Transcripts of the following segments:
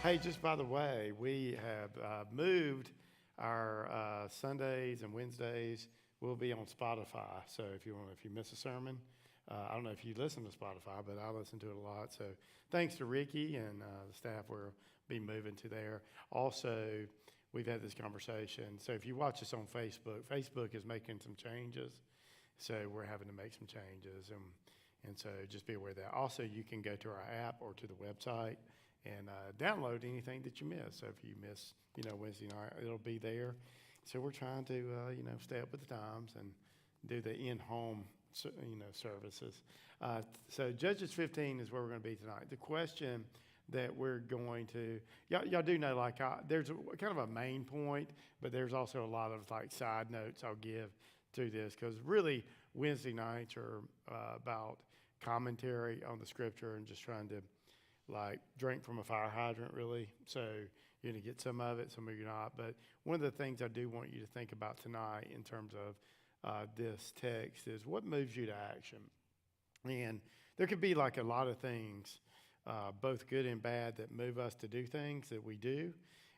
Hey, just by the way, we have moved our Sundays and Wednesdays. Will be on Spotify. So if you miss a sermon, I don't know if you listen to Spotify, but I listen to it a lot. So thanks to Ricky and the staff, we'll be moving to there. Also, we've had this conversation. So if you watch us on Facebook, Facebook is making some changes. So we're having to make some changes, and so just be aware of that. Also, you can go to our app or to the website and download anything that you miss. So if you miss, Wednesday night, it'll be there. So we're trying to, stay up with the times and do the in-home, services. So Judges 15 is where we're going to be tonight. The question that we're going to, y'all do know, there's kind of a main point, but there's also a lot of side notes I'll give through this, because really Wednesday nights are about commentary on the scripture and just trying to drink from a fire hydrant, really. So you're going to get some of it, some of you're not. But one of the things I do want you to think about tonight in terms of this text is what moves you to action. And there could be a lot of things, both good and bad, that move us to do things that we do.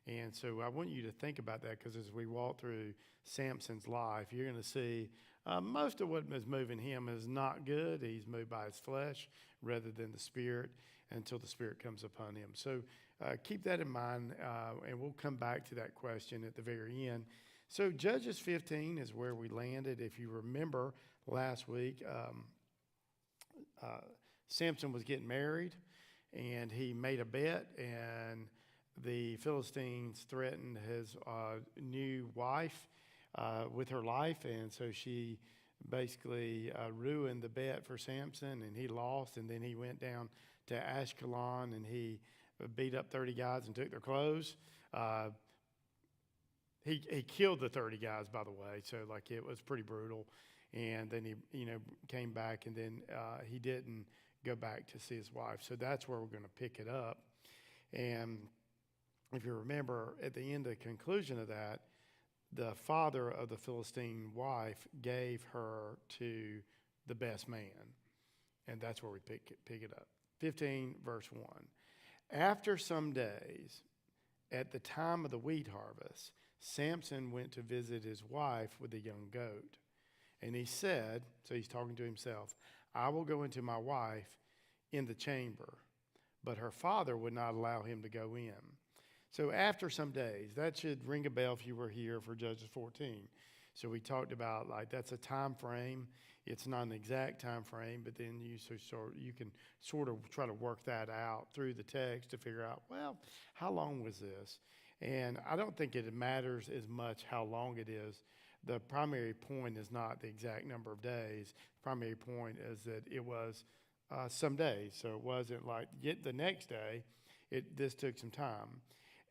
And so I want you to think about that, because as we walk through Samson's life, you're going to see most of what is moving him is not good. He's moved by his flesh rather than the Spirit, until the Spirit comes upon him. So keep that in mind, and we'll come back to that question at the very end. So Judges 15 is where we landed. If you remember last week, Samson was getting married, and he made a bet, and the Philistines threatened his new wife with her life, and so she basically ruined the bet for Samson, and he lost, and then he went down to Ashkelon, and he beat up 30 guys and took their clothes. He killed the 30 guys, by the way, so it was pretty brutal. And then he came back, and then he didn't go back to see his wife. So that's where we're going to pick it up. And if you remember, at the end, the conclusion of that, the father of the Philistine wife gave her to the best man. And that's where we pick it up. 15, verse 1. After some days, at the time of the wheat harvest, Samson went to visit his wife with a young goat. And he said, so he's talking to himself, I will go into my wife in the chamber. But her father would not allow him to go in. So after some days, that should ring a bell if you were here for Judges 14. So we talked about that's a time frame. It's not an exact time frame, but then you can sort of try to work that out through the text to figure out, well, how long was this? And I don't think it matters as much how long it is. The primary point is not the exact number of days. The primary point is that it was some days. So it wasn't get the next day. This took some time.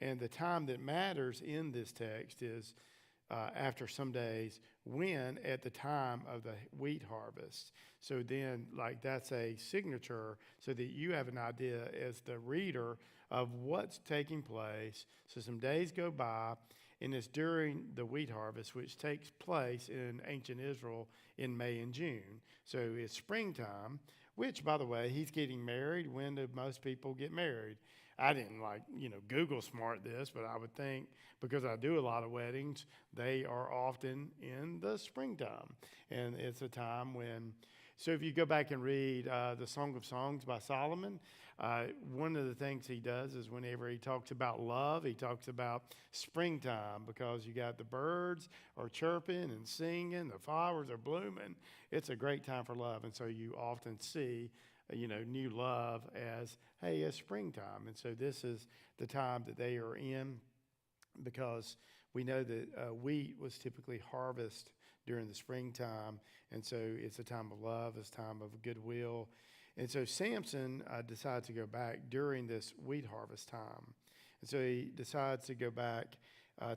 And the time that matters in this text is after some days, when at the time of the wheat harvest. So then that's a signature so that you have an idea as the reader of what's taking place. So some days go by, and it's during the wheat harvest, which takes place in ancient Israel in May and June. So it's springtime, which, by the way, he's getting married. When do most people get married? I didn't Google smart this, but I would think, because I do a lot of weddings, they are often in the springtime. And it's a time when, so if you go back and read the Song of Songs by Solomon, one of the things he does is whenever he talks about love, he talks about springtime, because you got the birds are chirping and singing, the flowers are blooming. It's a great time for love. And so you often see new love as, hey, it's springtime. And so this is the time that they are in, because we know that wheat was typically harvested during the springtime. And so it's a time of love, it's a time of goodwill. And so Samson decides to go back during this wheat harvest time. And so he decides to go back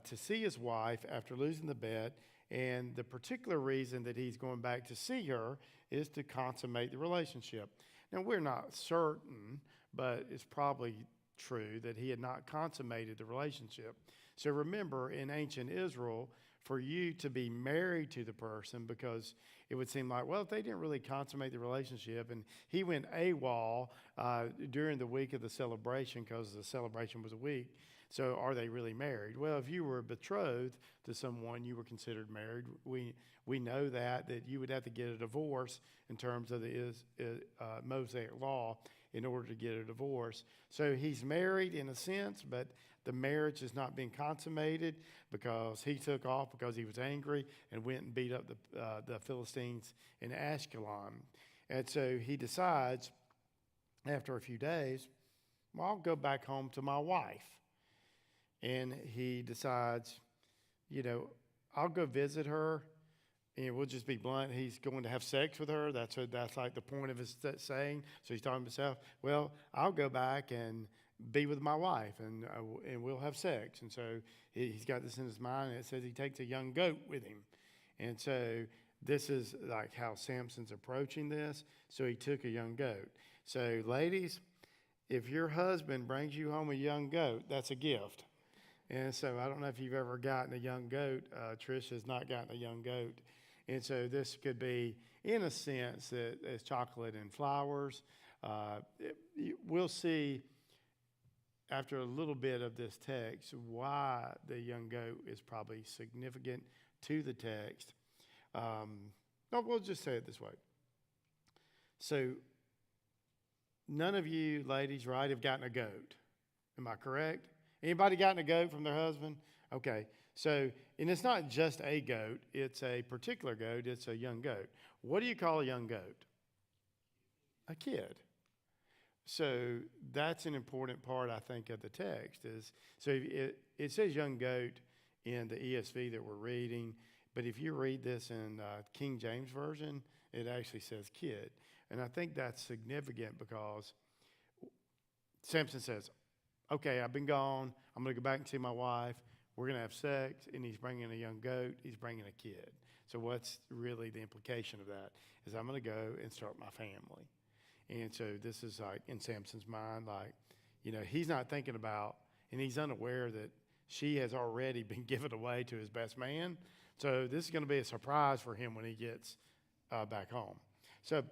to see his wife after losing the bet. And the particular reason that he's going back to see her is to consummate the relationship. Now, we're not certain, but it's probably true that he had not consummated the relationship. So remember, in ancient Israel, for you to be married to the person, because it would seem like, well, if they didn't really consummate the relationship and he went AWOL during the week of the celebration because the celebration was a week, so are they really married? Well, if you were betrothed to someone, you were considered married. We know that you would have to get a divorce in terms of the Mosaic law in order to get a divorce. So he's married in a sense, but the marriage is not being consummated because he took off because he was angry and went and beat up the Philistines in Ashkelon. And so he decides after a few days, well, I'll go back home to my wife. And he decides, I'll go visit her. And we'll just be blunt, he's going to have sex with her. That's like the point of his saying. So he's talking to himself, well, I'll go back and be with my wife, and we'll have sex. And so he's got this in his mind, and it says he takes a young goat with him. And so this is like how Samson's approaching this. So he took a young goat. So ladies, if your husband brings you home a young goat, that's a gift. And so I don't know if you've ever gotten a young goat. Trish has not gotten a young goat. And so this could be, in a sense, that it's chocolate and flowers. We'll see after a little bit of this text why the young goat is probably significant to the text. No, we'll just say it this way. So none of you ladies, right, have gotten a goat. Am I correct? Anybody gotten a goat from their husband? Okay. So, and it's not just a goat. It's a particular goat. It's a young goat. What do you call a young goat? A kid. So that's an important part, I think, of the text. So it says young goat in the ESV that we're reading, but if you read this in King James Version, it actually says kid. And I think that's significant because Samson says, okay, I've been gone. I'm going to go back and see my wife. We're going to have sex, and he's bringing a young goat. He's bringing a kid. So what's really the implication of that is I'm going to go and start my family. And so this is like in Samson's mind, like, he's not thinking about, and he's unaware that she has already been given away to his best man. So this is going to be a surprise for him when he gets back home. So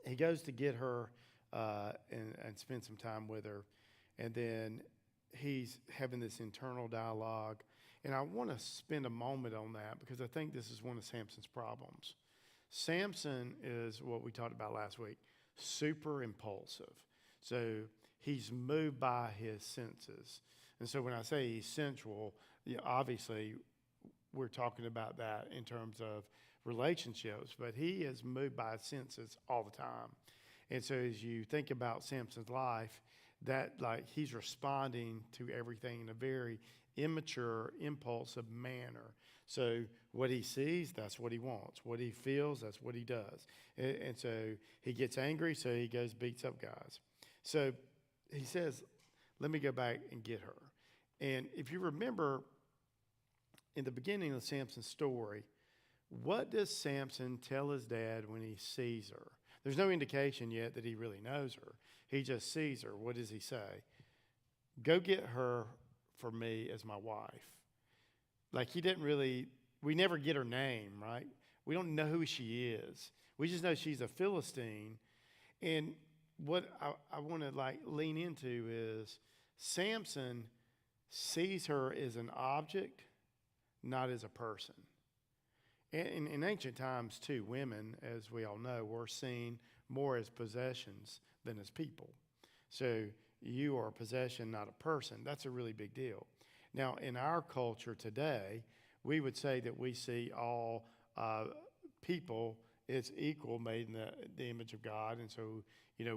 he goes to get her and spend some time with her. And then he's having this internal dialogue. And I want to spend a moment on that because I think this is one of Samson's problems. Samson is what we talked about last week, super impulsive. So he's moved by his senses. And so when I say he's sensual, obviously we're talking about that in terms of relationships, but he is moved by his senses all the time. And so as you think about Samson's life, that like he's responding to everything in a very immature, impulsive manner. So what he sees, that's what he wants. What he feels, that's what he does. And so he gets angry, so he goes beats up guys. So he says, let me go back and get her. And if you remember in the beginning of Samson's story, what does Samson tell his dad when he sees her? There's no indication yet that he really knows her. He just sees her. What does he say? Go get her for me as my wife. Like we never get her name, right? We don't know who she is. We just know she's a Philistine. And what I want to lean into is Samson sees her as an object, not as a person. In ancient times, too, women, as we all know, were seen more as possessions than as people. So you are a possession, not a person. That's a really big deal. Now, in our culture today, we would say that we see all people as equal, made in the image of God. And so,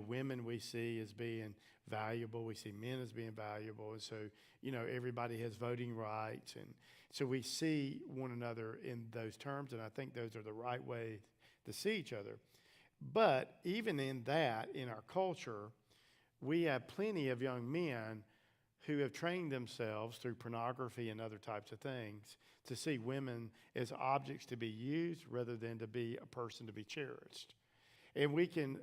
women we see as being valuable. We see men as being valuable. And so, everybody has voting rights. And so we see one another in those terms, and I think those are the right way to see each other. But even in that, in our culture, we have plenty of young men who have trained themselves through pornography and other types of things to see women as objects to be used rather than to be a person to be cherished. And we can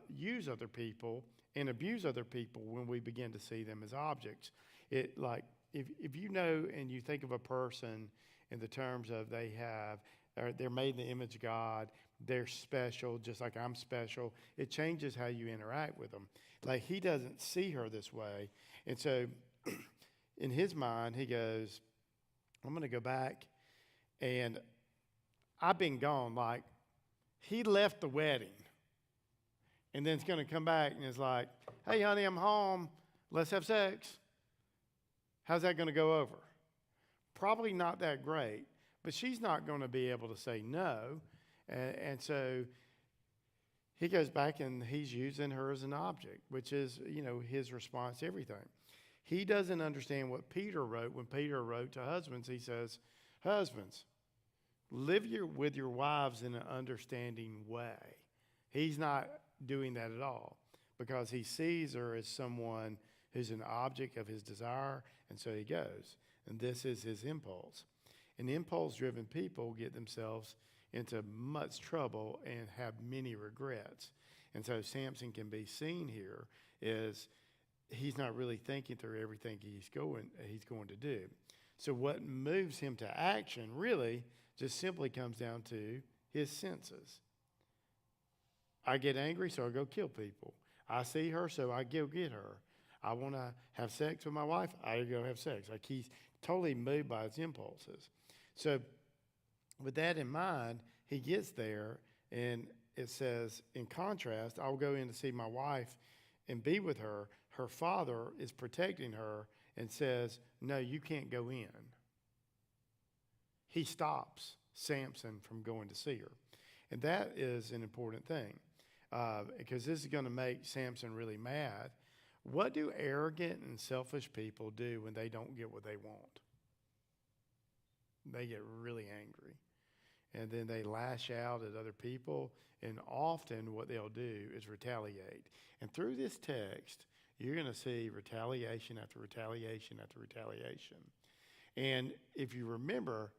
use other people and abuse other people when we begin to see them as objects. If you know and you think of a person in the terms of they're made in the image of God. They're special, just like I'm special. It changes how you interact with them. Like, he doesn't see her this way. And so in his mind, he goes, I'm going to go back, and I've been gone. Like, he left the wedding, and then it's going to come back, and it's like, hey, honey, I'm home. Let's have sex. How's that going to go over? Probably not that great, but she's not going to be able to say no. And so he goes back and he's using her as an object, which is, his response to everything. He doesn't understand what Peter wrote. When Peter wrote to husbands, he says, husbands, live with your wives in an understanding way. He's not doing that at all because he sees her as someone who's an object of his desire, and so he goes. And this is his impulse. And impulse-driven people get themselves into much trouble and have many regrets. And so Samson can be seen here as he's not really thinking through everything he's going to do. So what moves him to action really just simply comes down to his senses. I get angry, so I go kill people. I see her, so I go get her. I want to have sex with my wife, I go have sex. Like, he's totally moved by his impulses. So with that in mind, he gets there, and it says, in contrast, I'll go in to see my wife and be with her. Her father is protecting her and says, no, you can't go in. He stops Samson from going to see her. And that is an important thing because this is going to make Samson really mad. What do arrogant and selfish people do when they don't get what they want? They get really angry. And then they lash out at other people. And often what they'll do is retaliate. And through this text, you're going to see retaliation after retaliation after retaliation. And if you remember,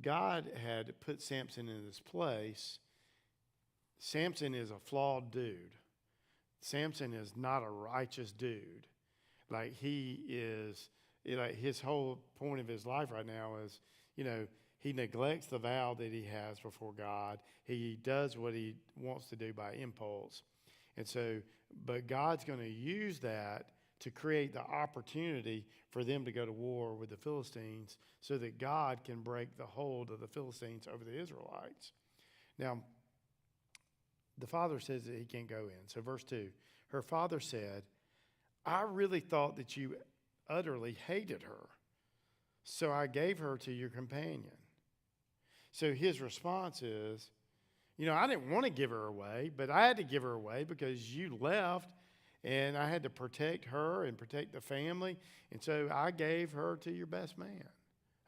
God had put Samson in this place. Samson is a flawed dude. Samson is not a righteous dude. Like, he is, his whole point of his life right now is, he neglects the vow that he has before God. He does what he wants to do by impulse. And so, but God's going to use that to create the opportunity for them to go to war with the Philistines so that God can break the hold of the Philistines over the Israelites. Now, the father says that he can't go in. So verse 2, her father said, I really thought that you utterly hated her, so I gave her to your companion. So his response is, I didn't want to give her away, but I had to give her away because you left, and I had to protect her and protect the family. And so I gave her to your best man.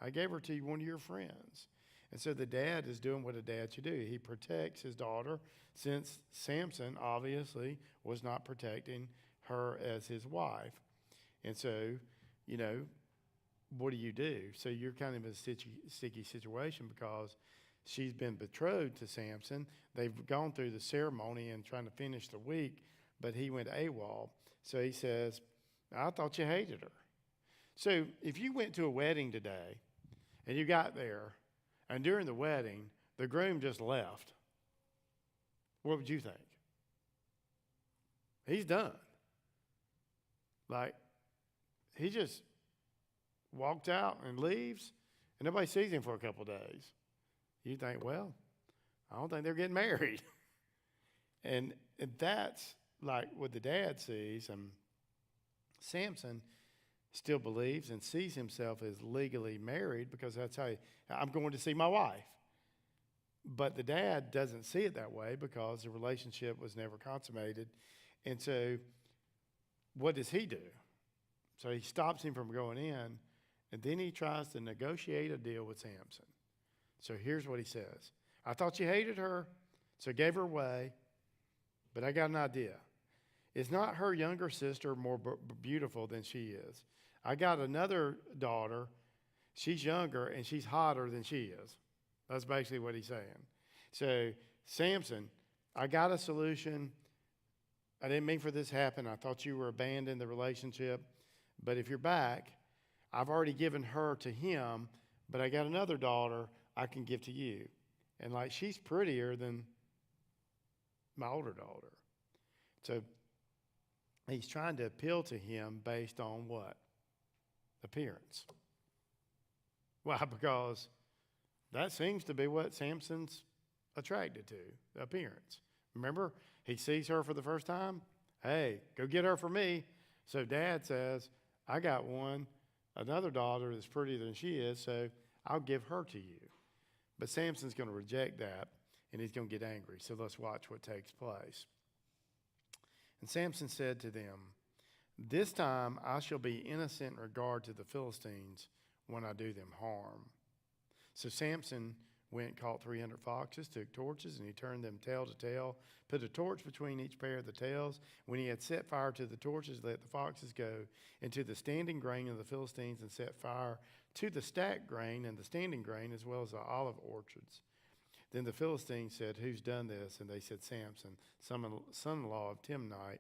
I gave her to one of your friends. And so the dad is doing what a dad should do. He protects his daughter, since Samson obviously was not protecting her as his wife. And so, what do? So you're kind of in a sticky situation because she's been betrothed to Samson. They've gone through the ceremony and trying to finish the week, but he went AWOL. So he says, I thought you hated her. So if you went to a wedding today and you got there, and during the wedding, the groom just left, what would you think? He's done. Like, he just walked out and leaves, and nobody sees him for a couple of days. You think, well, I don't think they're getting married. and that's like what the dad sees. And Samson still believes and sees himself as legally married because that's how I'm going to see my wife. But the dad doesn't see it that way because the relationship was never consummated. And so what does he do? So he stops him from going in, and then he tries to negotiate a deal with Samson. So here's what he says. I thought you hated her, so I gave her away, but I got an idea. Is not her younger sister more beautiful than she is? I got another daughter. She's younger, and she's hotter than she is. That's basically what he's saying. So, Samson, I got a solution. I didn't mean for this to happen. I thought you were abandoning the relationship. But if you're back, I've already given her to him, but I got another daughter I can give to you. And like, she's prettier than my older daughter. So he's trying to appeal to him based on what? Appearance. Why? Because that seems to be what Samson's attracted to, appearance. Remember, he sees her for the first time. Hey, go get her for me. So dad says, I got another daughter that's prettier than she is, so I'll give her to you. But Samson's going to reject that, and he's going to get angry. So let's watch what takes place. And Samson said to them, this time I shall be innocent in regard to the Philistines when I do them harm. So Samson went, caught 300 foxes, took torches, and he turned them tail to tail, put a torch between each pair of the tails. When he had set fire to the torches, let the foxes go into the standing grain of the Philistines, and set fire to the stacked grain and the standing grain, as well as the olive orchards. Then the Philistines said, who's done this? And they said, Samson, son-in-law of Timnite,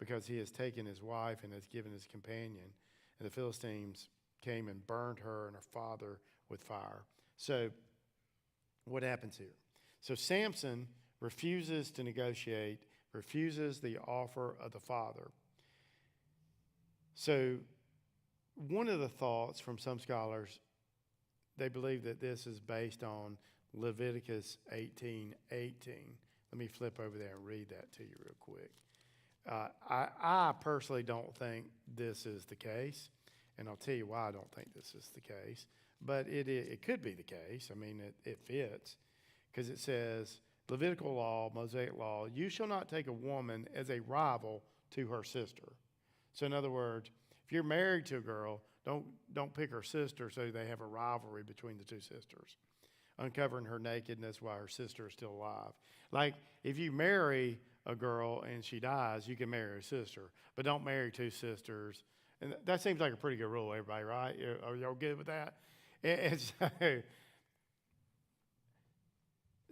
because he has taken his wife and has given his companion. And the Philistines came and burned her and her father with fire. So what happens here? So Samson refuses to negotiate, refuses the offer of the father. So one of the thoughts from some scholars, they believe that this is based on Leviticus 18:18. Let me flip over there and read that to you real quick. I personally don't think this is the case, and I'll tell you why I don't think this is the case. But it could be the case. I mean, it fits, because it says, Levitical law, Mosaic law, you shall not take a woman as a rival to her sister. So in other words, if you're married to a girl, don't pick her sister so they have a rivalry between the two sisters, uncovering her nakedness while her sister is still alive. Like, if you marry a girl and she dies, you can marry her sister, but don't marry two sisters. And that seems like a pretty good rule, everybody, right? Are y'all good with that? And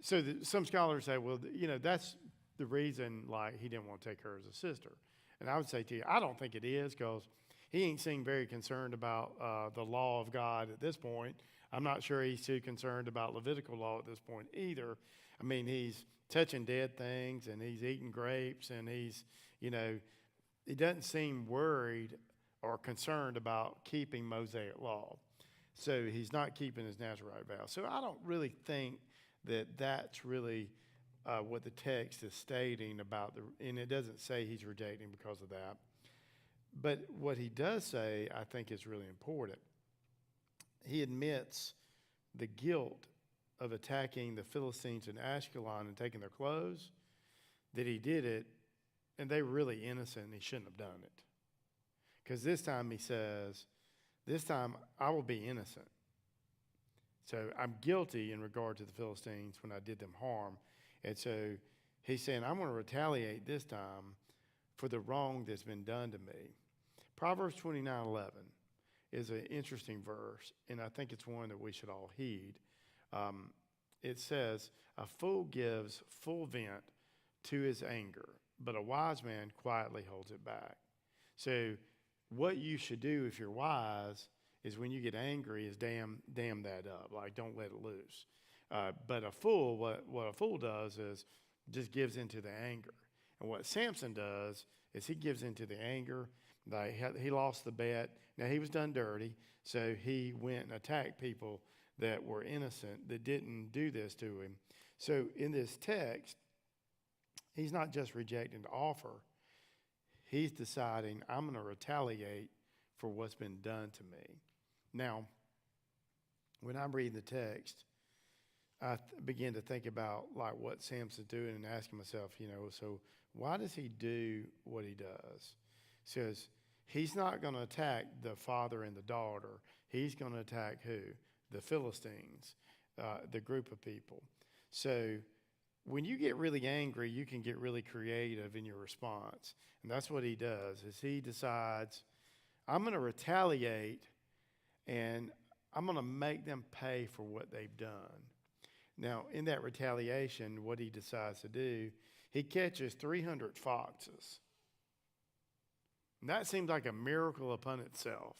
so some scholars say, well, that's the reason, like, he didn't want to take her as a sister. And I would say to you, I don't think it is, because he ain't seemed very concerned about the law of God at this point. I'm not sure he's too concerned about Levitical law at this point either. I mean, he's touching dead things, and he's eating grapes, and he's, he doesn't seem worried or concerned about keeping Mosaic law. So he's not keeping his Nazirite vow. So I don't really think that that's really what the text is stating about, and it doesn't say he's rejecting because of that. But what he does say, I think, is really important. He admits the guilt of attacking the Philistines in Ashkelon and taking their clothes, that he did it, and they were really innocent, and he shouldn't have done it. Because this time he says, this time I will be innocent. So I'm guilty in regard to the Philistines when I did them harm. And so he's saying, I'm going to retaliate this time for the wrong that's been done to me. Proverbs 29:11 is an interesting verse, and I think it's one that we should all heed. It says, a fool gives full vent to his anger, but a wise man quietly holds it back. So what you should do if you're wise is, when you get angry, is dam that up. Like, don't let it loose. But a fool, what a fool does is just gives into the anger. And what Samson does is he gives into the anger. He lost the bet. Now, he was done dirty, so he went and attacked people that were innocent, that didn't do this to him. So in this text, he's not just rejecting the offer. He's deciding, I'm going to retaliate for what's been done to me. Now, when I'm reading the text, I begin to think about, like, what Samson's doing, and asking myself, so why does he do what he does? He says he's not going to attack the father and the daughter. He's going to attack who? The Philistines, the group of people. So when you get really angry, you can get really creative in your response. And that's what he does, is he decides, I'm going to retaliate, and I'm going to make them pay for what they've done. Now, in that retaliation, what he decides to do, he catches 300 foxes. And that seems like a miracle upon itself.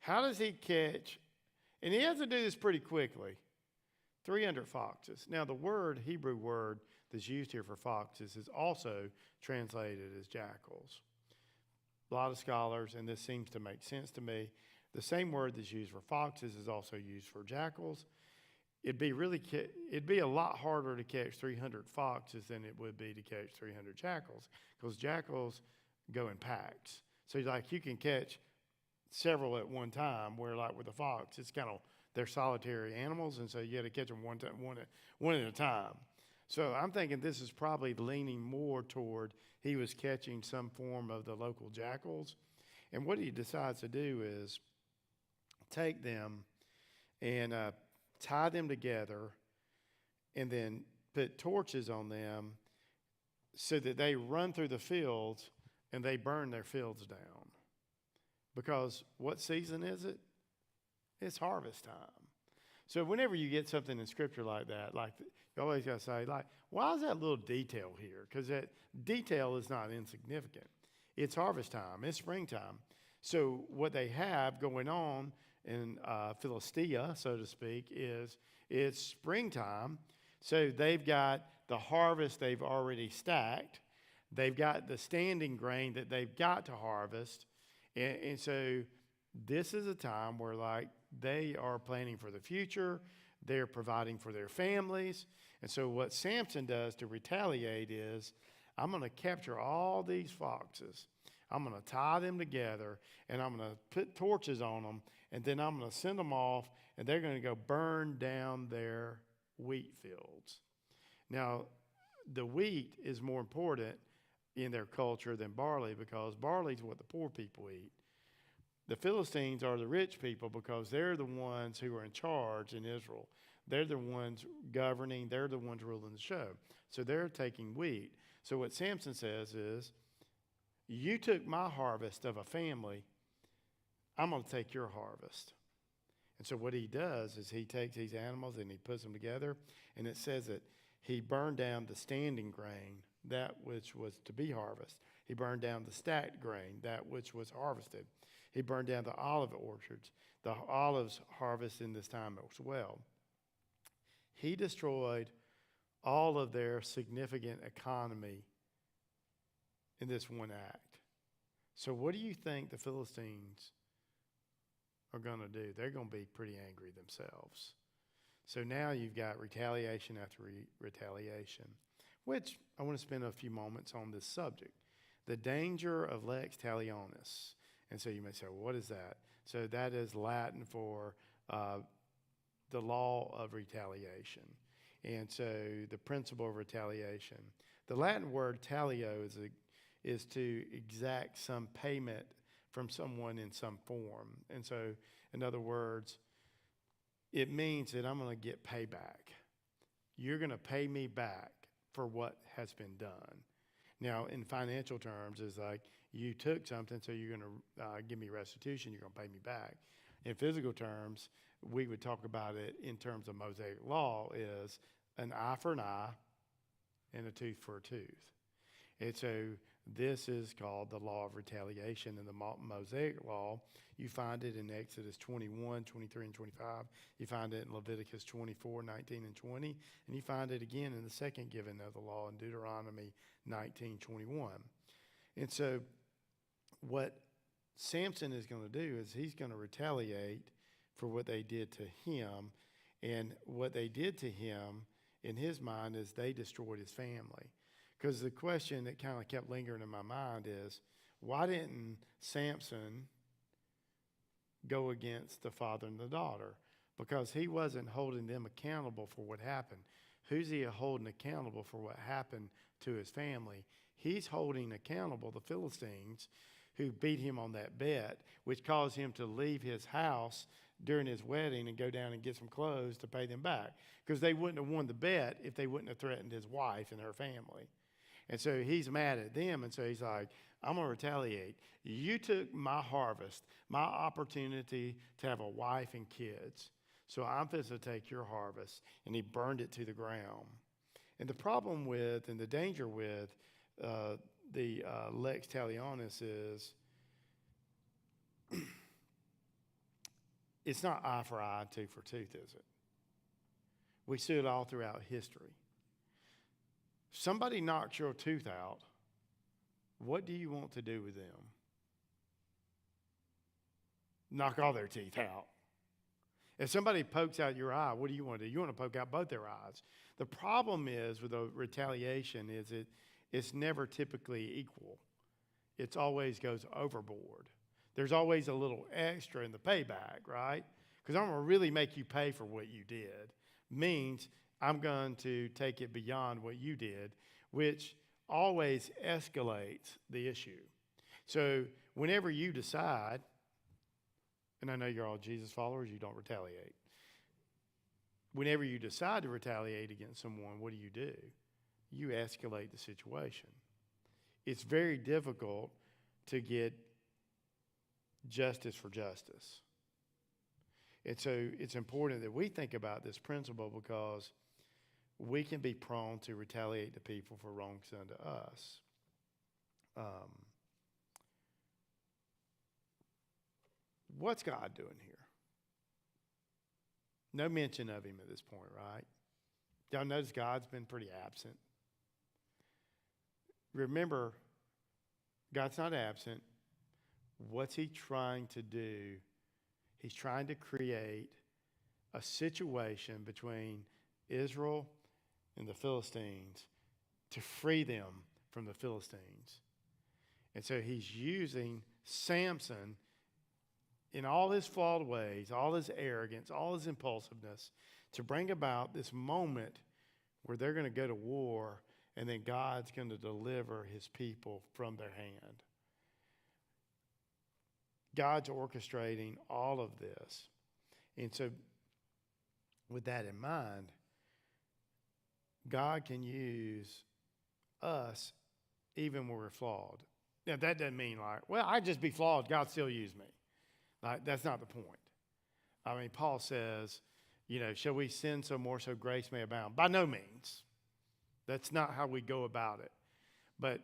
How does he catch And he has to do this pretty quickly. 300 foxes. Now, the Hebrew word that's used here for foxes is also translated as jackals. A lot of scholars, and this seems to make sense to me, the same word that's used for foxes is also used for jackals. It'd be a lot harder to catch 300 foxes than it would be to catch 300 jackals, because jackals go in packs. So like you can catch several at one time, where like with a fox, it's kind of, they're solitary animals, and so you got to catch them one at a time. So I'm thinking this is probably leaning more toward he was catching some form of the local jackals. And what he decides to do is take them and tie them together and then put torches on them so that they run through the fields and they burn their fields down. Because what season is it? It's harvest time. So whenever you get something in Scripture like that, you always got to say, why is that little detail here? Because that detail is not insignificant. It's harvest time. It's springtime. So what they have going on in Philistia, so to speak, is it's springtime. So they've got the harvest they've already stacked. They've got the standing grain that they've got to harvest. And so this is a time where they are planning for the future. They're providing for their families. And so what Samson does to retaliate is, I'm going to capture all these foxes. I'm going to tie them together, and I'm going to put torches on them, and then I'm going to send them off, and they're going to go burn down their wheat fields. Now, the wheat is more important in their culture than barley, because barley is what the poor people eat. The Philistines are the rich people because they're the ones who are in charge in Israel. They're the ones governing. They're the ones ruling the show. So they're taking wheat. So what Samson says is, you took my harvest of a family, I'm going to take your harvest. And so what he does is he takes these animals and he puts them together, and it says that he burned down the standing grain, that which was to be harvested. He burned down the stacked grain, that which was harvested. He burned down the olive orchards, the olives harvest in this time as well. He destroyed all of their significant economy in this one act. So what do you think the Philistines are going to do? They're going to be pretty angry themselves. So now you've got retaliation after retaliation, which I want to spend a few moments on this subject. The danger of lex talionis. And so you may say, well, what is that? So that is Latin for the law of retaliation. And so the principle of retaliation. The Latin word talio is to exact some payment from someone in some form. And so, in other words, it means that I'm going to get payback. You're going to pay me back for what has been done. Now, in financial terms, it's like you took something, so you're going to give me restitution, you're going to pay me back. In physical terms, we would talk about it in terms of Mosaic law is an eye for an eye and a tooth for a tooth. And so this is called the law of retaliation. In the Mosaic law, you find it in Exodus 21, 23, and 25. You find it in Leviticus 24, 19, and 20. And you find it again in the second giving of the law in Deuteronomy 19, 21. And so what Samson is going to do is he's going to retaliate for what they did to him. And what they did to him, in his mind, is they destroyed his family. Because the question that kind of kept lingering in my mind is, why didn't Samson go against the father and the daughter? Because he wasn't holding them accountable for what happened. Who's he holding accountable for what happened to his family? He's holding accountable the Philistines who beat him on that bet, which caused him to leave his house during his wedding and go down and get some clothes to pay them back. Because they wouldn't have won the bet if they wouldn't have threatened his wife and her family. And so he's mad at them, and so he's like, I'm going to retaliate. You took my harvest, my opportunity to have a wife and kids, so I'm supposed to take your harvest. And he burned it to the ground. And the problem with, and the danger with, the lex talionis is It's not eye for eye, tooth for tooth, is it? We see it all throughout history. Somebody knocks your tooth out, what do you want to do with them? Knock all their teeth out. If somebody pokes out your eye, what do you want to do? You want to poke out both their eyes. The problem is with the retaliation is it's never typically equal. It always goes overboard. There's always a little extra in the payback, right? Because I'm going to really make you pay for what you did. Means I'm going to take it beyond what you did, which always escalates the issue. So whenever you decide, and I know you're all Jesus followers, you don't retaliate. Whenever you decide to retaliate against someone, what do? You escalate the situation. It's very difficult to get justice for justice. And so it's important that we think about this principle because we can be prone to retaliate to people for wrongs done to us. What's God doing here? No mention of him at this point, right? Y'all notice God's been pretty absent. Remember, God's not absent. What's he trying to do? He's trying to create a situation between Israel and the Philistines to free them from the Philistines. And so he's using Samson in all his flawed ways, all his arrogance, all his impulsiveness, to bring about this moment where they're going to go to war and then God's going to deliver his people from their hand. God's orchestrating all of this. And so with that in mind, God can use us even when we're flawed. Now, that doesn't mean like, well, I'd just be flawed, God still use me. Like, that's not the point. I mean, Paul says, shall we sin so more so grace may abound? By no means. That's not how we go about it. But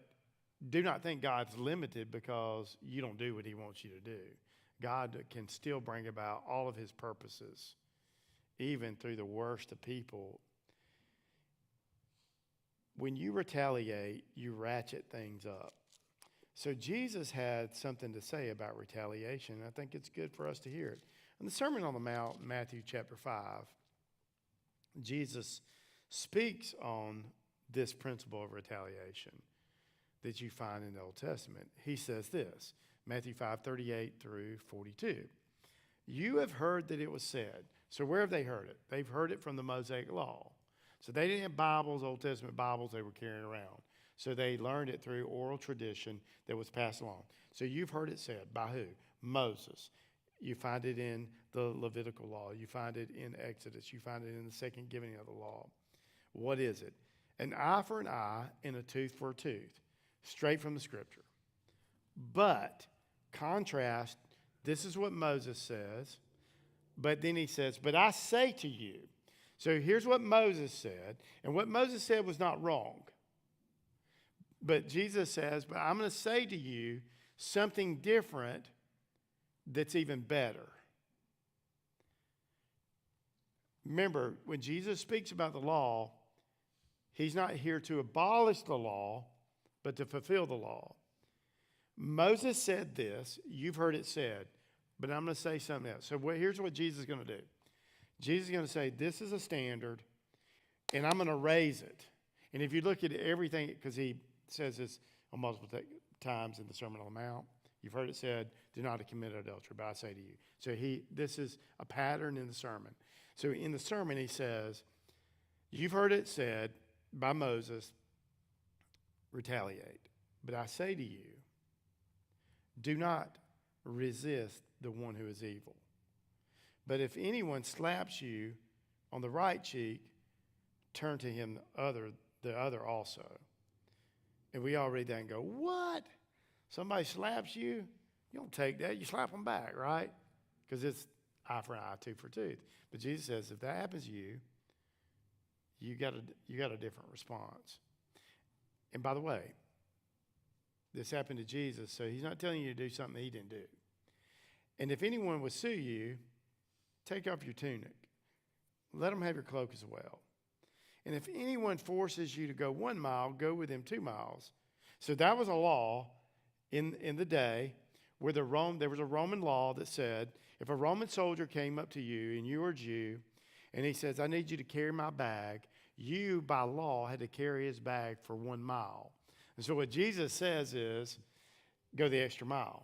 do not think God's limited because you don't do what he wants you to do. God can still bring about all of his purposes, even through the worst of people. When you retaliate, you ratchet things up. So Jesus had something to say about retaliation. I think it's good for us to hear it. In the Sermon on the Mount, Matthew chapter 5, Jesus speaks on this principle of retaliation that you find in the Old Testament. He says this, Matthew 5:38 through 42. You have heard that it was said. So where have they heard it? They've heard it from the Mosaic Law. So they didn't have Bibles, Old Testament Bibles they were carrying around. So they learned it through oral tradition that was passed along. So you've heard it said. By who? Moses. You find it in the Levitical law. You find it in Exodus. You find it in the second giving of the law. What is it? An eye for an eye and a tooth for a tooth. Straight from the scripture. But, contrast, this is what Moses says. But then he says, but I say to you. So here's what Moses said. And what Moses said was not wrong. But Jesus says, but I'm going to say to you something different that's even better. Remember, when Jesus speaks about the law, he's not here to abolish the law, but to fulfill the law. Moses said this, you've heard it said, but I'm going to say something else. So here's what Jesus is going to do. Jesus is going to say, this is a standard, and I'm going to raise it. And if you look at everything, because he says this on multiple times in the Sermon on the Mount, you've heard it said, do not commit adultery, but I say to you. So this is a pattern in the sermon. So in the sermon, he says, you've heard it said by Moses, retaliate. But I say to you, do not resist the one who is evil. But if anyone slaps you on the right cheek, turn to him the other also. And we all read that and go, what? Somebody slaps you? You don't take that. You slap them back, right? Because it's eye for an eye, tooth for tooth. But Jesus says if that happens to you, you got a different response. And by the way, this happened to Jesus, so he's not telling you to do something he didn't do. And if anyone would sue you, take off your tunic. Let them have your cloak as well. And if anyone forces you to go 1 mile, go with him 2 miles. So that was a law in the day where there was a Roman law that said, if a Roman soldier came up to you and you were a Jew, and he says, I need you to carry my bag, you, by law, had to carry his bag for 1 mile. And so what Jesus says is, go the extra mile.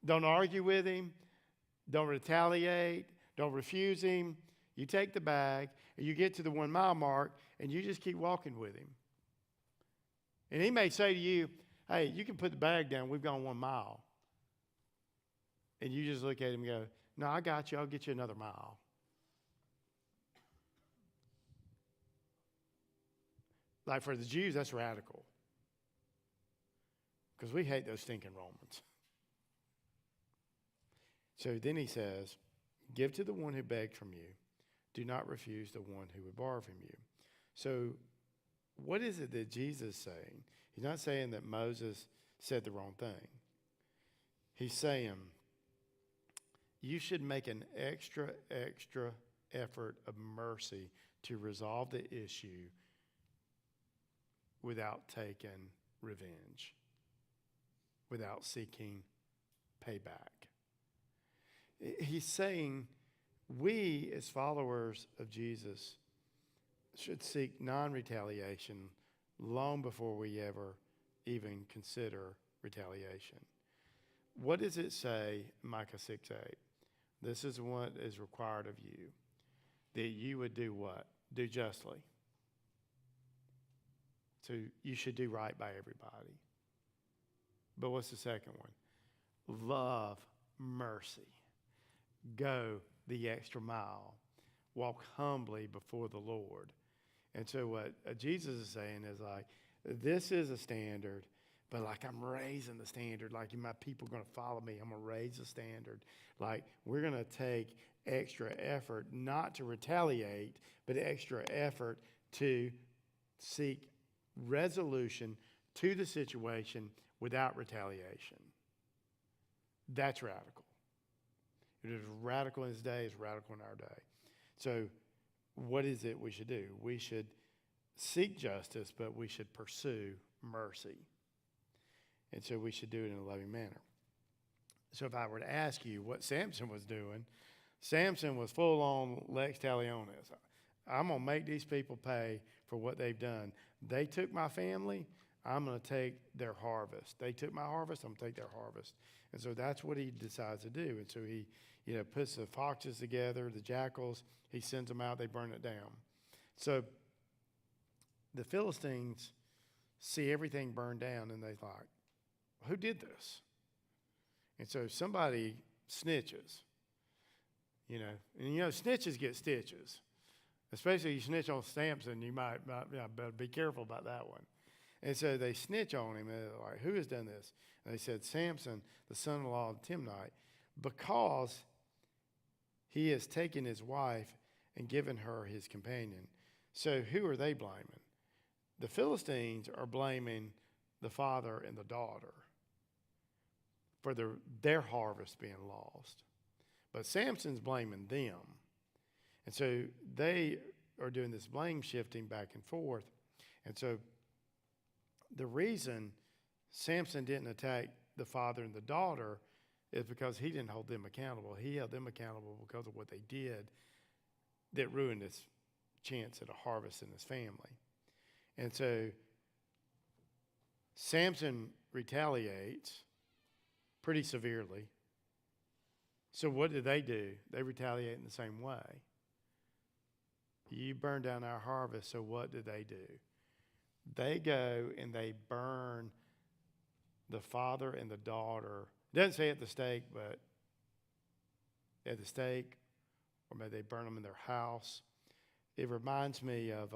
Don't argue with him. Don't retaliate. Don't refuse him. You take the bag, and you get to the 1 mile mark, and you just keep walking with him. And he may say to you, hey, you can put the bag down. We've gone 1 mile. And you just look at him and go, no, I got you. I'll get you another mile. Like for the Jews, that's radical. Because we hate those stinking Romans. So then he says, give to the one who begged from you. Do not refuse the one who would borrow from you. So what is it that Jesus is saying? He's not saying that Moses said the wrong thing. He's saying you should make an extra effort of mercy to resolve the issue without taking revenge, without seeking payback. He's saying we, as followers of Jesus, should seek non-retaliation long before we ever even consider retaliation. What does it say in Micah 6:8? This is what is required of you, that you would do what? Do justly. So you should do right by everybody. But what's the second one? Love mercy. Go the extra mile. Walk humbly before the Lord. And so what Jesus is saying is like, this is a standard, but like I'm raising the standard. Like my people are going to follow me. I'm going to raise the standard. Like we're going to take extra effort, not to retaliate, but extra effort to seek resolution to the situation without retaliation. That's radical. It is radical in his day, it's radical in our day. So what is it we should do? We should seek justice, but we should pursue mercy. And so we should do it in a loving manner. So if I were to ask you what Samson was doing, Samson was full on lex talionis. I'm going to make these people pay for what they've done. They took my family, I'm going to take their harvest. They took my harvest, I'm going to take their harvest. And so that's what he decides to do. And so he, puts the foxes together, the jackals, he sends them out, they burn it down. So the Philistines see everything burned down, and they're like, who did this? And so somebody snitches, and snitches get stitches. Especially you snitch on Samson, you might better be careful about that one. And so they snitch on him, and they're like, who has done this? And they said, Samson, the son-in-law of Timnite, because he has taken his wife and given her his companion. So who are they blaming? The Philistines are blaming the father and the daughter for their harvest being lost. But Samson's blaming them. And so they are doing this blame shifting back and forth. And so the reason Samson didn't attack the father and the daughter is because he didn't hold them accountable. He held them accountable because of what they did that ruined his chance at a harvest in his family. And so Samson retaliates pretty severely. So what do? They retaliate in the same way. You burn down our harvest, so what do? They go and they burn the father and the daughter. It doesn't say at the stake, but at the stake, or maybe they burn them in their house. It reminds me of,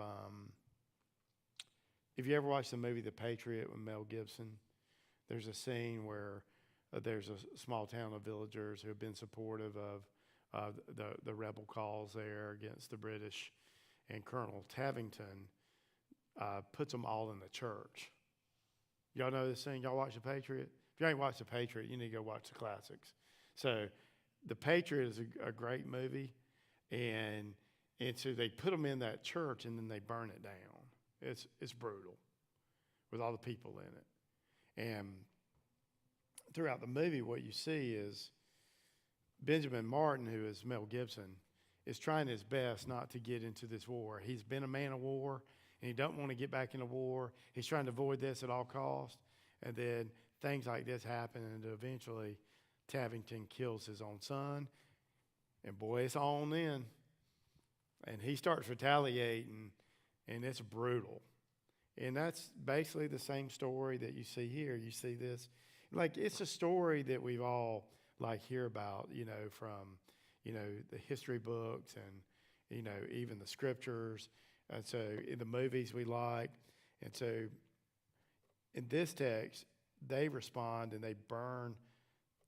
if you ever watched the movie The Patriot with Mel Gibson, there's a scene where there's a small town of villagers who have been supportive of the rebel cause there against the British, and Colonel Tavington puts them all in the church. Y'all know this thing? Y'all watch The Patriot? If you ain't watched The Patriot, you need to go watch the classics. So The Patriot is a great movie, and so they put them in that church and then they burn it down. It's brutal with all the people in it. And throughout the movie, what you see is Benjamin Martin, who is Mel Gibson, is trying his best not to get into this war. He's been a man of war, and he don't want to get back into war. He's trying to avoid this at all costs. And then things like this happen, and eventually Tavington kills his own son. And boy, it's on then. And he starts retaliating, and it's brutal. And that's basically the same story that you see here. You see this. Like, it's a story that we've all, like, hear about, from, the history books and, even the scriptures. And so in the movies we like. And so in this text, they respond and they burn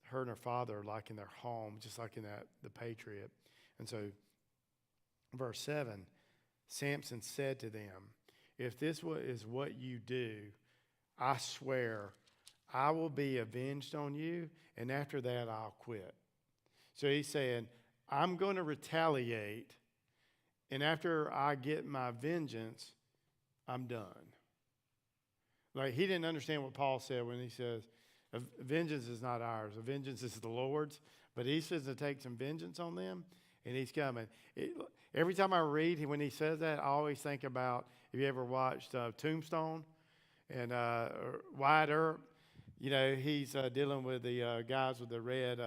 her and her father like in their home, just like in the Patriot. And so verse 7, Samson said to them, if this is what you do, I swear I will be avenged on you, and after that I'll quit. So he's saying, I'm going to retaliate, and after I get my vengeance, I'm done. Like, he didn't understand what Paul said when he says, vengeance is not ours. Vengeance is the Lord's. But he says to take some vengeance on them, and he's coming. Every time I read, when he says that, I always think about, have you ever watched Tombstone? And Wyatt Earp, he's dealing with the guys with the red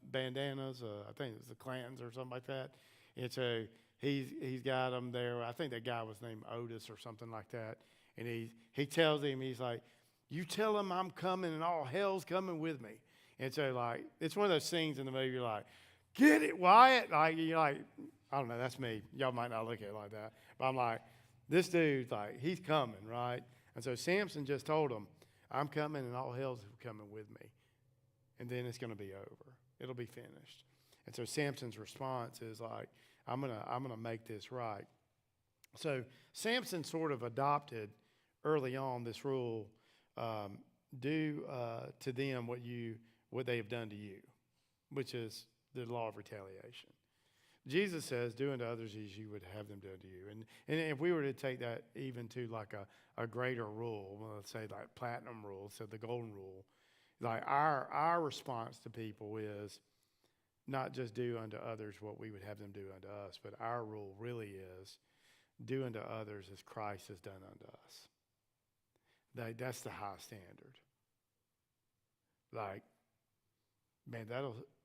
bandanas. I think it was the Clantons or something like that. And so he's got them there. I think that guy was named Otis or something like that. And he tells him, he's like, you tell him I'm coming and all hell's coming with me. And so, like, it's one of those scenes in the movie, you're like, get it, Wyatt. Like, you're like, I don't know, that's me. Y'all might not look at it like that. But I'm like, this dude's like, he's coming, right? And so Samson just told him, I'm coming and all hell's coming with me. And then it's going to be over. It'll be finished. And so Samson's response is like, I'm gonna make this right. So Samson sort of adopted early on this rule, do to them what they have done to you, which is the law of retaliation. Jesus says, do unto others as you would have them do unto you. And if we were to take that even to like a greater rule, let's say like platinum rule, so the golden rule, like our response to people is not just do unto others what we would have them do unto us, but our rule really is do unto others as Christ has done unto us. That's the high standard. Like, man,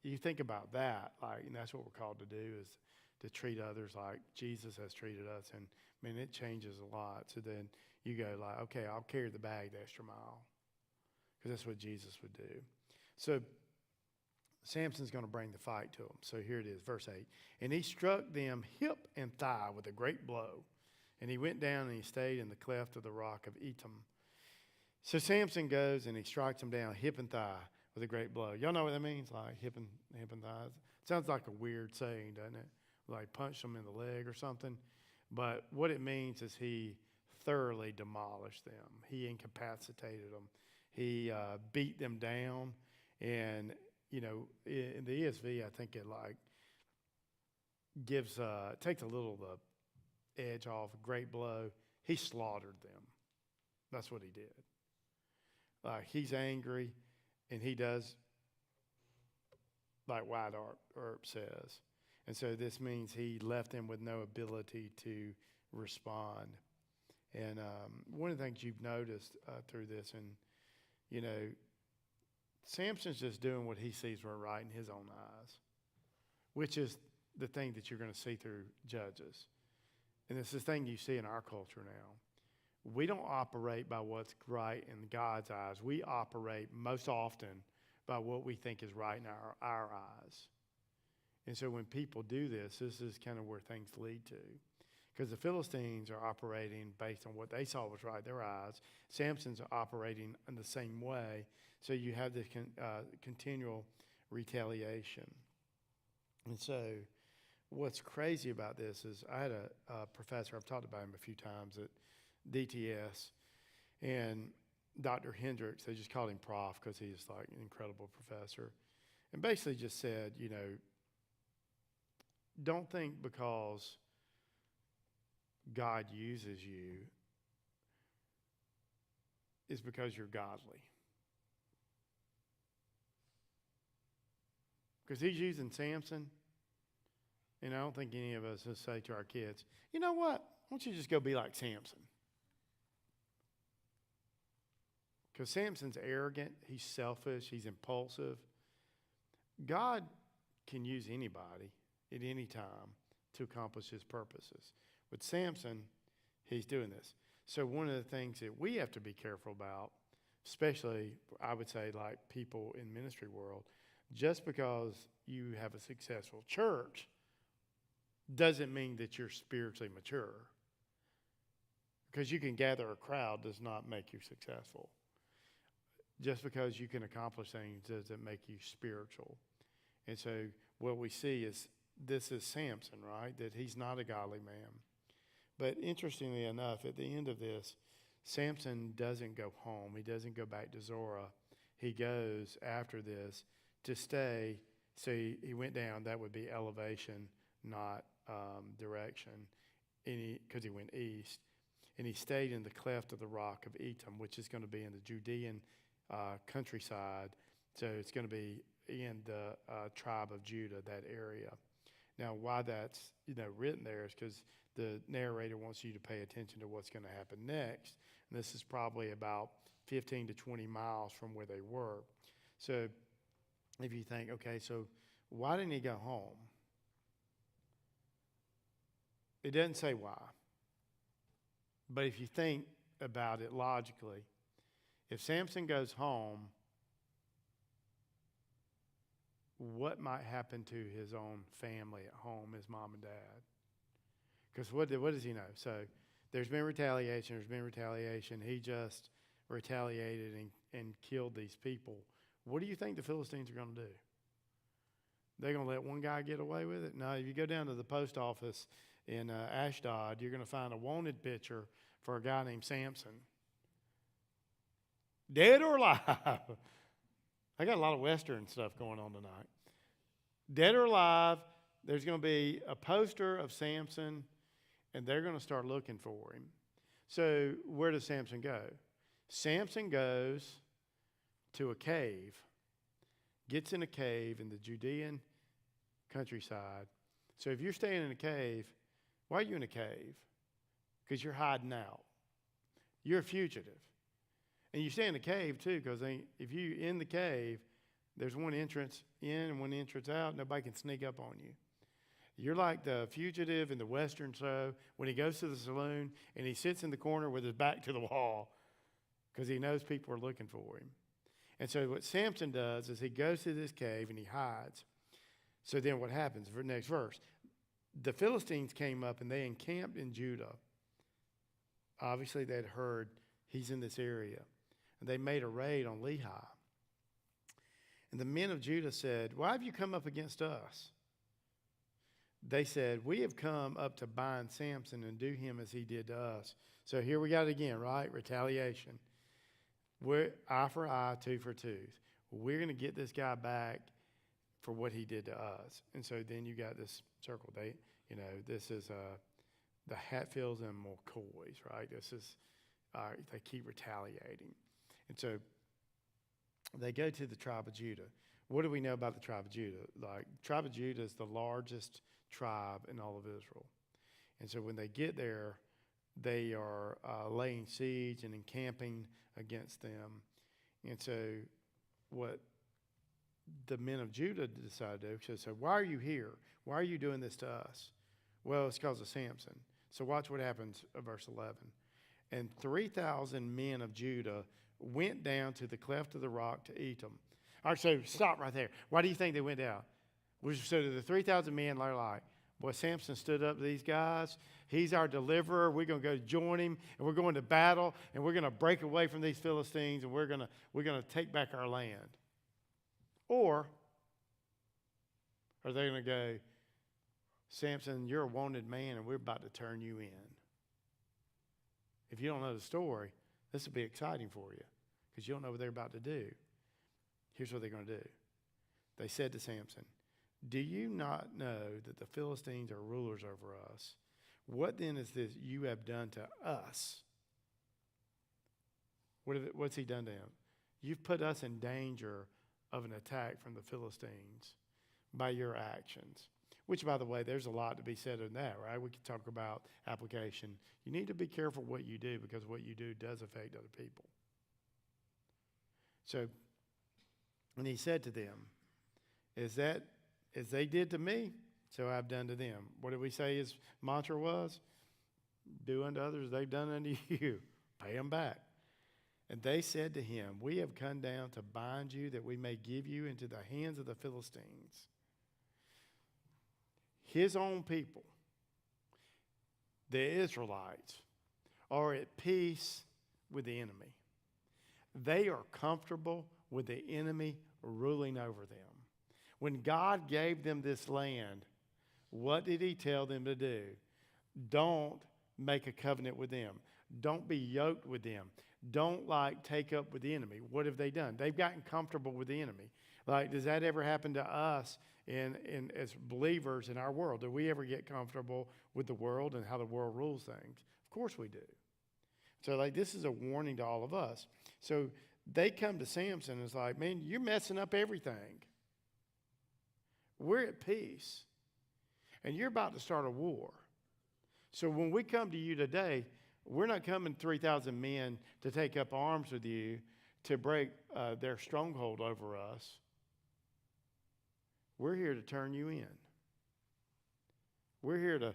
you think about that, like, and that's what we're called to do, is to treat others like Jesus has treated us. And man, it changes a lot. So then you go like, okay, I'll carry the bag the extra mile, because that's what Jesus would do. So Samson's going to bring the fight to him. So here it is, verse 8. And he struck them hip and thigh with a great blow. And he went down and he stayed in the cleft of the rock of Etam. So Samson goes and he strikes him down hip and thigh with a great blow. Y'all know what that means? Like hip and thighs. Sounds like a weird saying, doesn't it? Like punch them in the leg or something. But what it means is he thoroughly demolished them. He incapacitated them. He beat them down. And, in the ESV, I think it like takes a little of the edge off, a great blow. He slaughtered them. That's what he did. He's angry, and he does like Wyatt Earp says. And so this means he left them with no ability to respond. And one of the things you've noticed through this, and, Samson's just doing what he sees were right in his own eyes, which is the thing that you're going to see through Judges. And it's the thing you see in our culture now. We don't operate by what's right in God's eyes. We operate most often by what we think is right in our eyes. And so when people do this is kind of where things lead to. Because the Philistines are operating based on what they saw was right in their eyes. Samson's operating in the same way. So you have this continual retaliation. And so what's crazy about this is I had a professor, I've talked about him a few times at DTS, and Dr. Hendricks, they just called him Prof because he's like an incredible professor, and basically just said, don't think because God uses you is because you're godly. Because he's using Samson, and I don't think any of us will say to our kids, you know what? Why don't you just go be like Samson? Because Samson's arrogant, he's selfish, he's impulsive. God can use anybody at any time to accomplish his purposes. With Samson, he's doing this. So one of the things that we have to be careful about, especially I would say like people in ministry world, just because you have a successful church doesn't mean that you're spiritually mature. Because you can gather a crowd does not make you successful. Just because you can accomplish things doesn't make you spiritual. And so what we see is this is Samson, right? That he's not a godly man. But interestingly enough, at the end of this, Samson doesn't go home. He doesn't go back to Zorah. He goes after this to stay. So he went down. That would be elevation, not direction, because he went east. And he stayed in the cleft of the rock of Etam, which is going to be in the Judean countryside. So it's going to be in the tribe of Judah, that area. Now, why that's written there is because the narrator wants you to pay attention to what's going to happen next. And this is probably about 15 to 20 miles from where they were. So if you think, okay, so why didn't he go home? It doesn't say why. But if you think about it logically, if Samson goes home, what might happen to his own family at home, his mom and dad? Because what does he know? So there's been retaliation. He just retaliated and killed these people. What do you think the Philistines are going to do? They're going to let one guy get away with it? No, if you go down to the post office in Ashdod, you're going to find a wanted picture for a guy named Samson. Dead or alive? I got a lot of Western stuff going on tonight. Dead or alive, there's going to be a poster of Samson, and they're going to start looking for him. So where does Samson go? Samson goes to a cave, gets in a cave in the Judean countryside. So if you're staying in a cave, why are you in a cave? Because you're hiding out. You're a fugitive. And you stay in the cave, too, because if you're in the cave, there's one entrance in and one entrance out. Nobody can sneak up on you. You're like the fugitive in the Western show when he goes to the saloon and he sits in the corner with his back to the wall because he knows people are looking for him. And so what Samson does is he goes to this cave and he hides. So then what happens? Next verse. The Philistines came up and they encamped in Judah. Obviously, they'd heard he's in this area. And they made a raid on Lehi. And the men of Judah said, why have you come up against us? They said, we have come up to bind Samson and do him as he did to us. So here we got it again, right? Retaliation. We're eye for eye, tooth for tooth. We're going to get this guy back for what he did to us. And so then you got this circle. This is the Hatfields and McCoys, right? This is, they keep retaliating. And so they go to the tribe of Judah. What do we know about the tribe of Judah? Like, tribe of Judah is the largest tribe in all of Israel. And so when they get there, they are laying siege and encamping against them. And so what the men of Judah decided to do, so why are you here? Why are you doing this to us? Well, it's because of Samson. So watch what happens at verse 11. And 3,000 men of Judah went down to the cleft of the rock to Etam. All right, so stop right there. Why do you think they went down? So the 3,000 men are like, boy, Samson stood up to these guys. He's our deliverer. We're going to go join him, and we're going to battle, and we're going to break away from these Philistines, and we're going to take back our land. Or are they going to go, Samson, you're a wanted man, and we're about to turn you in? If you don't know the story, this will be exciting for you because you don't know what they're about to do. Here's what they're going to do. They said to Samson, do you not know that the Philistines are rulers over us? What then is this you have done to us? What's he done to him? You've put us in danger of an attack from the Philistines by your actions. Which, by the way, there's a lot to be said in that, right? We could talk about application. You need to be careful what you do, because what you do does affect other people. So, and he said to them, is that as they did to me, so I've done to them. What did we say his mantra was? Do unto others they've done unto you. Pay them back. And they said to him, we have come down to bind you that we may give you into the hands of the Philistines. His own people, the Israelites, are at peace with the enemy. They are comfortable with the enemy ruling over them. When God gave them this land, what did he tell them to do? Don't make a covenant with them. Don't be yoked with them. Don't take up with the enemy. What have they done? They've gotten comfortable with the enemy. Does that ever happen to us in as believers in our world? Do we ever get comfortable with the world and how the world rules things? Of course we do. So this is a warning to all of us. So they come to Samson and it's like, man, you're messing up everything. We're at peace. And you're about to start a war. So when we come to you today, we're not coming 3,000 men to take up arms with you to break their stronghold over us. We're here to turn you in. We're here to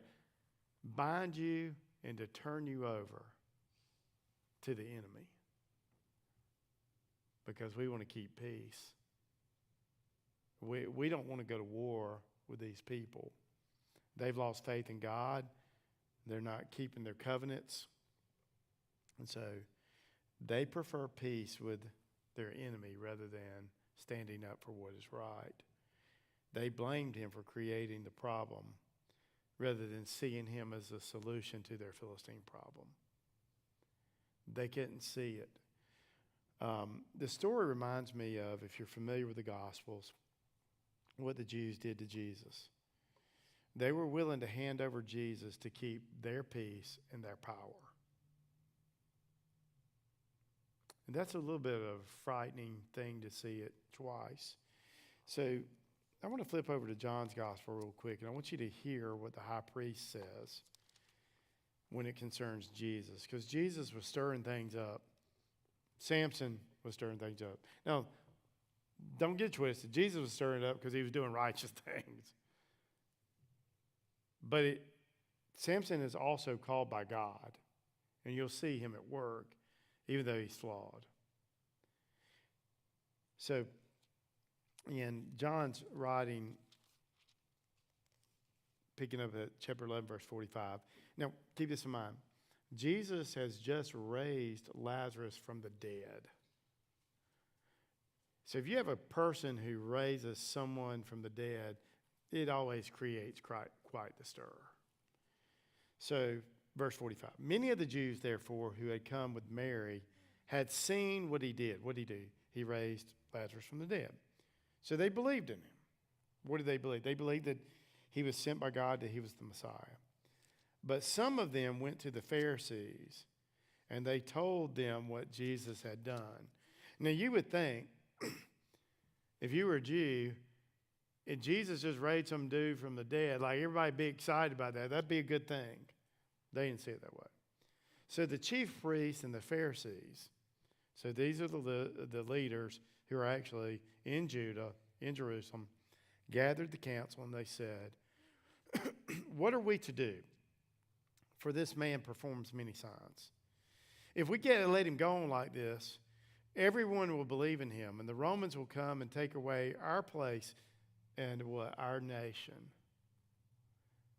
bind you and to turn you over to the enemy, because we want to keep peace. We don't want to go to war with these people. They've lost faith in God. They're not keeping their covenants. And so they prefer peace with their enemy rather than standing up for what is right. They blamed him for creating the problem rather than seeing him as a solution to their Philistine problem. They couldn't see it. The story reminds me of, if you're familiar with the Gospels, what the Jews did to Jesus. They were willing to hand over Jesus to keep their peace and their power. And that's a little bit of a frightening thing to see it twice. So I want to flip over to John's Gospel real quick, and I want you to hear what the high priest says when it concerns Jesus, because Jesus was stirring things up. Samson was stirring things up. Now, don't get twisted. Jesus was stirring it up because he was doing righteous things. But Samson is also called by God, and you'll see him at work, even though he's flawed. So, in John's writing, picking up at chapter 11, verse 45. Now, keep this in mind. Jesus has just raised Lazarus from the dead. So if you have a person who raises someone from the dead, it always creates quite the stir. So, verse 45. Many of the Jews, therefore, who had come with Mary had seen what he did. What did he do? He raised Lazarus from the dead. So they believed in him. What did they believe? They believed that he was sent by God, that he was the Messiah. But some of them went to the Pharisees, and they told them what Jesus had done. Now, you would think, if you were a Jew, and Jesus just raised some dude from the dead, everybody be excited about that. That'd be a good thing. They didn't see it that way. So the chief priests and the Pharisees, so these are the leaders who are actually in Judah, in Jerusalem, gathered the council, and they said, what are we to do? For this man performs many signs. If we can't let him go on like this, everyone will believe in him, and the Romans will come and take away our place and our nation.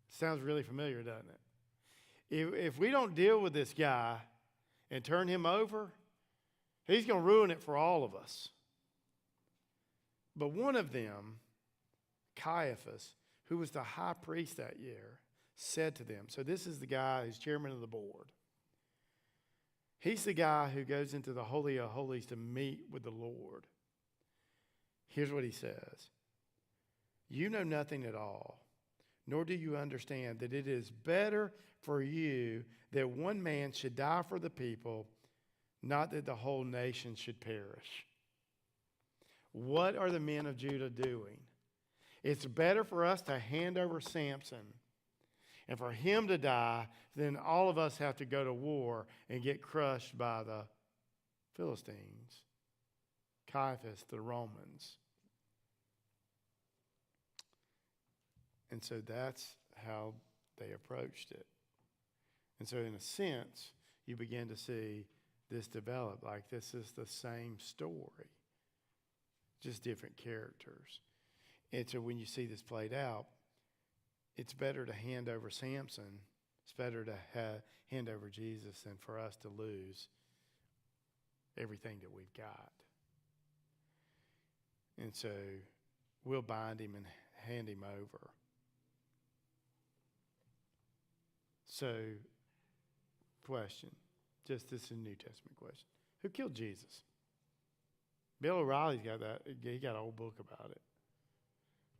Sounds really familiar, doesn't it? If we don't deal with this guy and turn him over, he's going to ruin it for all of us. But one of them, Caiaphas, who was the high priest that year, said to them, so this is the guy who's chairman of the board. He's the guy who goes into the Holy of Holies to meet with the Lord. Here's what he says. You know nothing at all, nor do you understand that it is better for you that one man should die for the people, not that the whole nation should perish. What are the men of Judah doing? It's better for us to hand over Samson and for him to die than all of us have to go to war and get crushed by the Philistines, Caiaphas, the Romans. And so that's how they approached it. And so in a sense, you begin to see this develop. Like this is the same story, just different characters. And so when you see this played out, it's better to hand over Samson. It's better to hand over Jesus than for us to lose everything that we've got. And so we'll bind him and hand him over. So, question, just this is a New Testament question. Who killed Jesus? Bill O'Reilly's got that. He got an old book about it.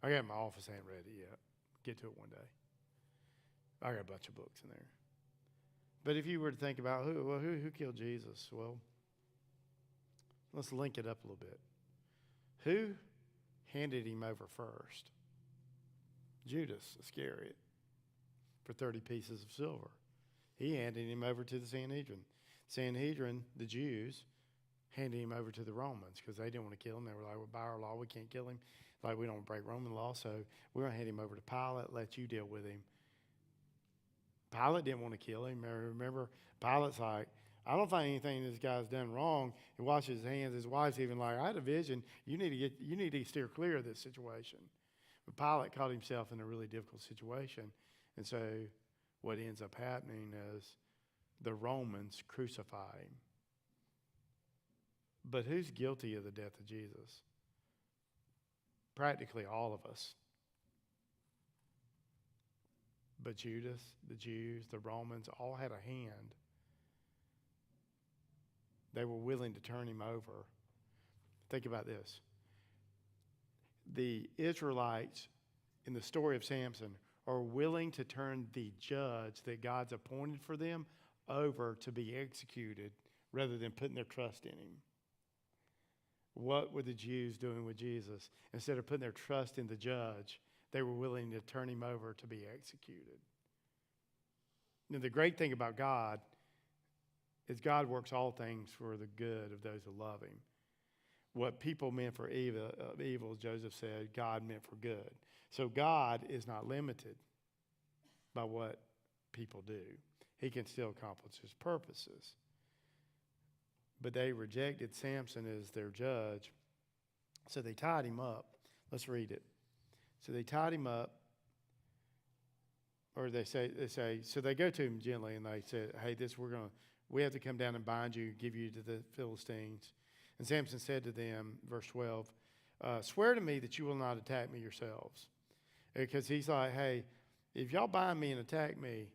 I got it in my office. I ain't read it yet. Get to it one day. I got a bunch of books in there. But if you were to think about who killed Jesus, well, let's link it up a little bit. Who handed him over first? Judas Iscariot for 30 pieces of silver. He handed him over to the Sanhedrin. Sanhedrin, the Jews, handed him over to the Romans because they didn't want to kill him. They were like, well, by our law, we can't kill him. Like, we don't break Roman law, so we're going to hand him over to Pilate, let you deal with him. Pilate didn't want to kill him. Remember, Pilate's like, I don't find anything this guy's done wrong. He washes his hands. His wife's even like, I had a vision. You need to steer clear of this situation. But Pilate caught himself in a really difficult situation. And so what ends up happening is the Romans crucify him. But who's guilty of the death of Jesus? Practically all of us. But Judas, the Jews, the Romans all had a hand. They were willing to turn him over. Think about this. The Israelites in the story of Samson are willing to turn the judge that God's appointed for them over to be executed rather than putting their trust in him. What were the Jews doing with Jesus? Instead of putting their trust in the judge, they were willing to turn him over to be executed. Now, the great thing about God is God works all things for the good of those who love him. What people meant for evil, Joseph said, God meant for good. So God is not limited by what people do. He can still accomplish his purposes. But they rejected Samson as their judge, so they tied him up. Let's read it. So they tied him up, or they say, so they go to him gently and they say, hey, we have to come down and bind you, give you to the Philistines. And Samson said to them, verse 12, swear to me that you will not attack me yourselves. Because he's like, hey, if y'all bind me and attack me,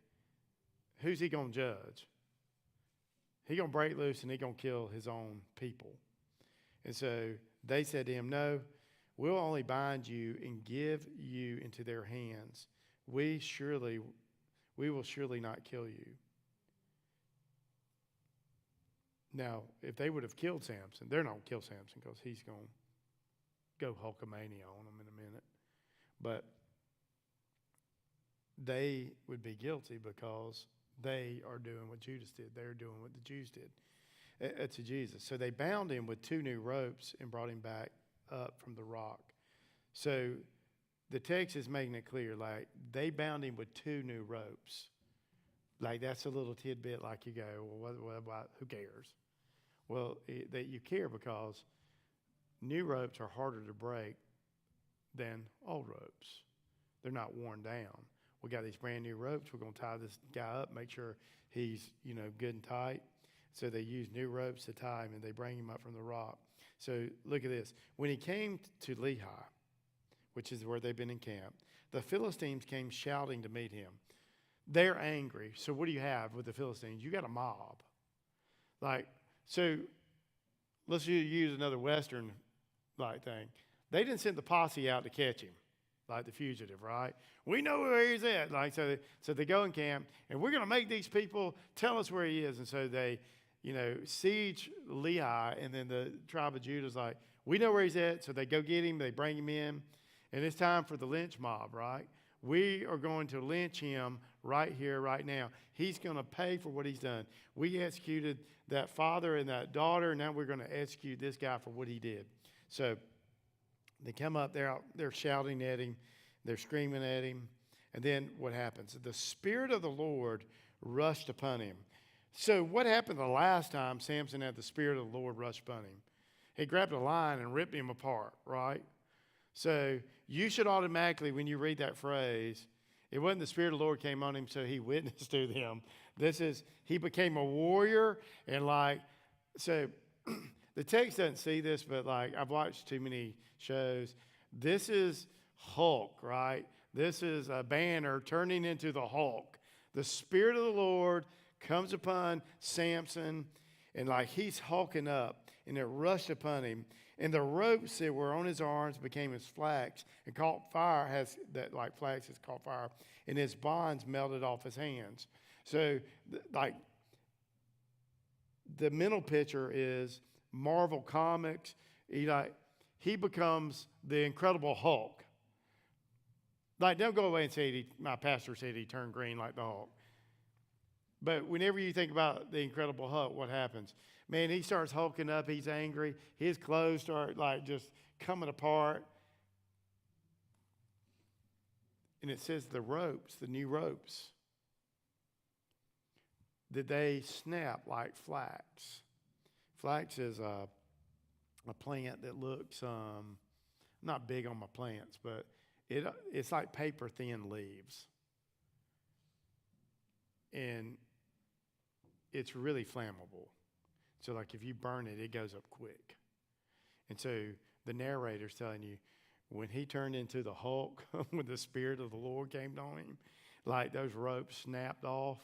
who's he going to judge? He's going to break loose and he's going to kill his own people. And so they said to him, no, we'll only bind you and give you into their hands. We will surely not kill you. Now, if they would have killed Samson, they're not going to kill Samson because he's going to go Hulkamania on them in a minute. But they would be guilty because they are doing what Judas did. They're doing what the Jews did to Jesus. So they bound him with 2 new ropes and brought him back up from the rock. So the text is making it clear, like, they bound him with 2 new ropes. Like, that's a little tidbit, like you go, well, what, who cares? Well, that you care because new ropes are harder to break than old ropes. They're not worn down. We got these brand new ropes. We're going to tie this guy up, make sure he's, good and tight. So they use new ropes to tie him, and they bring him up from the rock. So look at this. When he came to Lehi, which is where they've been encamped, the Philistines came shouting to meet him. They're angry. So what do you have with the Philistines? You got a mob. So let's use another Western thing. They didn't send the posse out to catch him. like the fugitive, right? We know where he's at. Like, so they go in camp, and we're going to make these people tell us where he is. And so they, siege Lehi, and then the tribe of Judah's like, we know where he's at. So they go get him, they bring him in, and it's time for the lynch mob, right? We are going to lynch him right here, right now. He's going to pay for what he's done. We executed that father and that daughter, and now we're going to execute this guy for what he did. So they come up, they're shouting at him, they're screaming at him, and then what happens? The Spirit of the Lord rushed upon him. So what happened the last time Samson had the Spirit of the Lord rush upon him? He grabbed a lion and ripped him apart, right? So you should automatically, when you read that phrase, it wasn't the Spirit of the Lord came on him, so he witnessed to them. He became a warrior, and so the text doesn't see this, but I've watched too many shows. This is Hulk, right? This is a Banner turning into the Hulk. The Spirit of the Lord comes upon Samson, and he's hulking up, and it rushed upon him. And the ropes that were on his arms became as flax and caught fire, flax has caught fire, and his bonds melted off his hands. So, the mental picture is Marvel Comics. He becomes the Incredible Hulk. Don't go away and say my pastor said he turned green like the Hulk. But whenever you think about the Incredible Hulk, what happens? Man, he starts hulking up. He's angry. His clothes start just coming apart. And it says the new ropes, that they snap like flax. Flax is a plant that looks, I'm not big on my plants, but it's like paper thin leaves. And it's really flammable. So if you burn it, it goes up quick. And so the narrator's telling you, when he turned into the Hulk, when the Spirit of the Lord came on him, those ropes snapped off,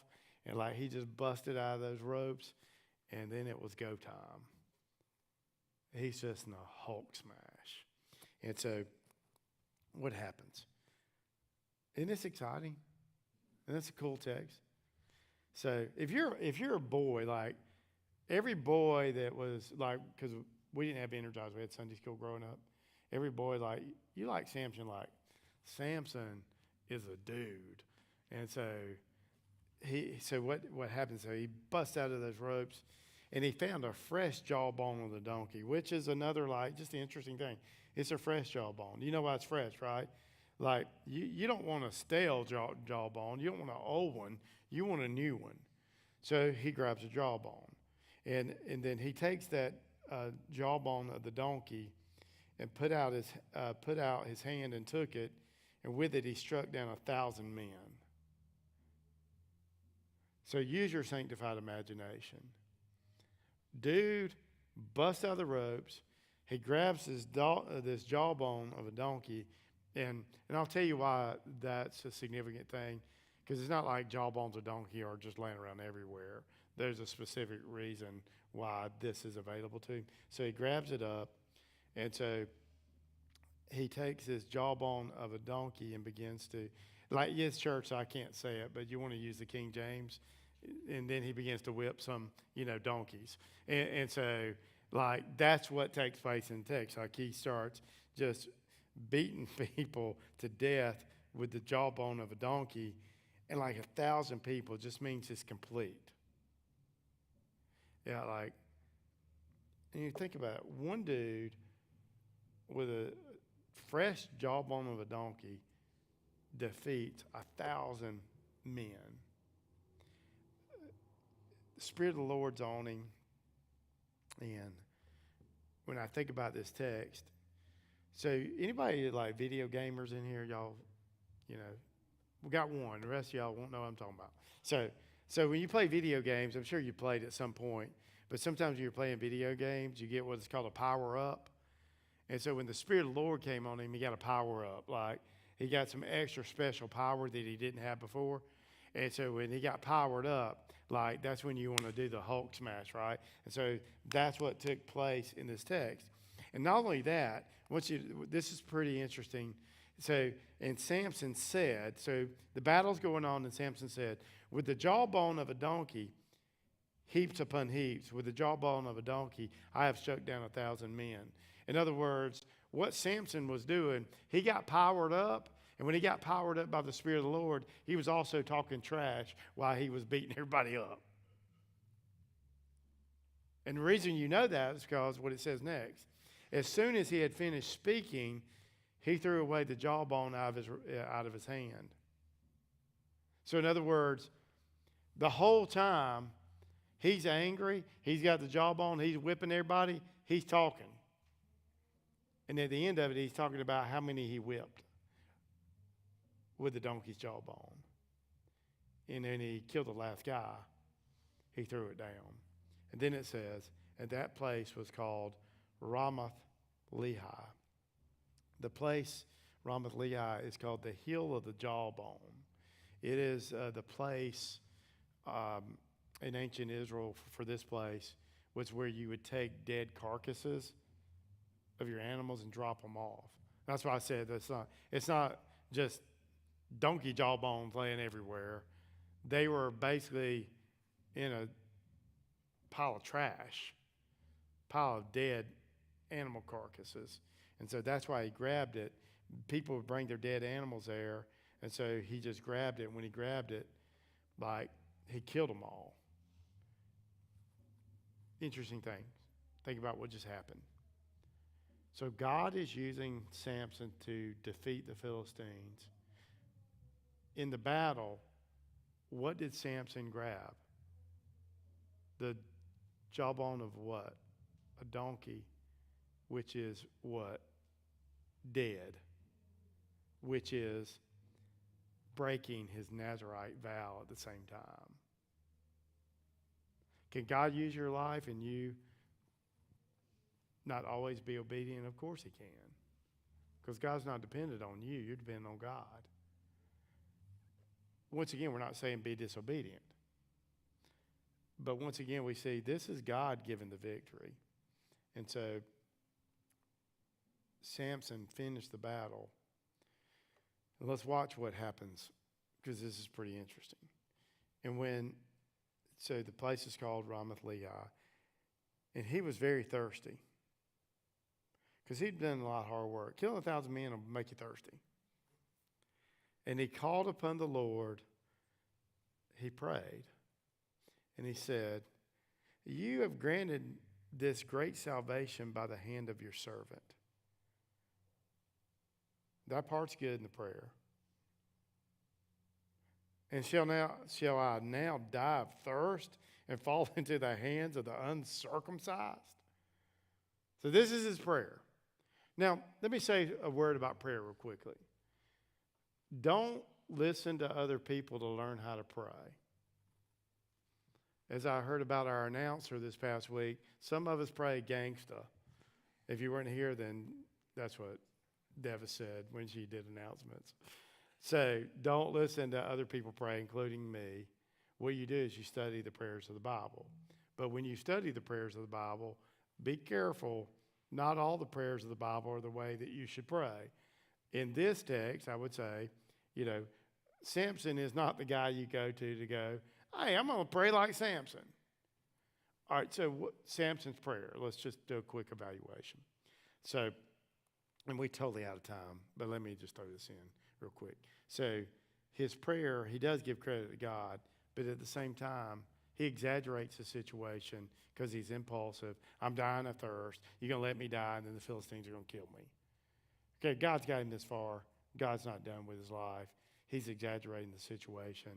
and he just busted out of those ropes, and then it was go time. He's just in a Hulk smash. And so what happens? Isn't this exciting? And that's a cool text. So if you're a boy, every boy that was because we didn't have Energize, we had Sunday school growing up. Every boy you like Samson, Samson is a dude, and so what happened? So he busts out of those ropes, and he found a fresh jawbone of the donkey, which is another just an interesting thing. It's a fresh jawbone. You know why it's fresh, right? You don't want a stale jawbone. You don't want an old one. You want a new one. So he grabs a jawbone. And then he takes that jawbone of the donkey and put out his hand and took it, and with it he struck down 1,000 men. So use your sanctified imagination. Dude busts out of the ropes. He grabs this jawbone of a donkey, and I'll tell you why that's a significant thing, because it's not like jawbones of donkey are just laying around everywhere. There's a specific reason why this is available to him. So he grabs it up, and so he takes this jawbone of a donkey and begins to, yes, church, I can't say it, but you want to use the King James, and then he begins to whip some, donkeys. And so, that's what takes place in the text. He starts just beating people to death with the jawbone of a donkey, and 1,000 people just means it's complete. Yeah, and you think about it, one dude with a fresh jawbone of a donkey defeats 1,000 men. The Spirit of the Lord's on him, and when I think about this text, so anybody video gamers in here, y'all, we got one. The rest of y'all won't know what I'm talking about. So when you play video games, I'm sure you played at some point, but sometimes when you're playing video games, you get what is called a power-up. And so when the Spirit of the Lord came on him, he got a power-up. He got some extra special power that he didn't have before. And so when he got powered up, that's when you want to do the Hulk smash, right? And so that's what took place in this text. And not only that, this is pretty interesting. So, and Samson said, so the battle's going on, and Samson said, with the jawbone of a donkey, heaps upon heaps, with the jawbone of a donkey, I have struck down 1,000 men. In other words, what Samson was doing, he got powered up, and when he got powered up by the Spirit of the Lord, he was also talking trash while he was beating everybody up. And the reason you know that is because what it says next. As soon as he had finished speaking, he threw away the jawbone out of his hand. So in other words, the whole time he's angry, he's got the jawbone, he's whipping everybody, he's talking. And at the end of it, he's talking about how many he whipped with the donkey's jawbone. And then he killed the last guy. He threw it down. And then it says, and that place was called Ramath Lehi. The place, Ramath Lehi, is called the Hill of the Jawbone. It is the place in ancient Israel for this place was where you would take dead carcasses of your animals and drop them off. That's why I said it's not just donkey jawbones laying everywhere. They were basically in a pile of trash, pile of dead animal carcasses. And so that's why he grabbed it. People would bring their dead animals there, and so he just grabbed it. When he grabbed it, like, he killed them all. Interesting thing. Think about what just happened. So God is using Samson to defeat the Philistines. In the battle, what did Samson grab? The jawbone of what? A donkey, which is what? Dead, which is breaking his Nazirite vow at the same time. Can God use your life and you not always be obedient? Of course he can. Because God's not dependent on you. You're dependent on God. Once again, we're not saying be disobedient. But once again, we see this is God giving the victory. And so Samson finished the battle. And let's watch what happens, because this is pretty interesting. And so the place is called Ramath Lehi, and he was very thirsty, because he'd done a lot of hard work. Killing 1,000 men will make you thirsty. And he called upon the Lord. He prayed, and he said, you have granted this great salvation by the hand of your servant. That part's good in the prayer. And shall I now die of thirst and fall into the hands of the uncircumcised? So this is his prayer. Now, let me say a word about prayer real quickly. Don't listen to other people to learn how to pray. As I heard about our announcer this past week, some of us pray gangsta. If you weren't here, then that's what Deva said when she did announcements. So don't listen to other people pray, including me. What you do is you study the prayers of the Bible. But when you study the prayers of the Bible, be careful. Not all the prayers of the Bible are the way that you should pray. In this text, I would say, Samson is not the guy you go to go, hey, I'm going to pray like Samson. All right, so Samson's prayer. Let's just do a quick evaluation. So, and we're totally out of time, but let me just throw this in real quick. So his prayer, he does give credit to God, but at the same time, he exaggerates the situation because he's impulsive. I'm dying of thirst. You're going to let me die, and then the Philistines are going to kill me. Okay, God's got him this far. God's not done with his life. He's exaggerating the situation.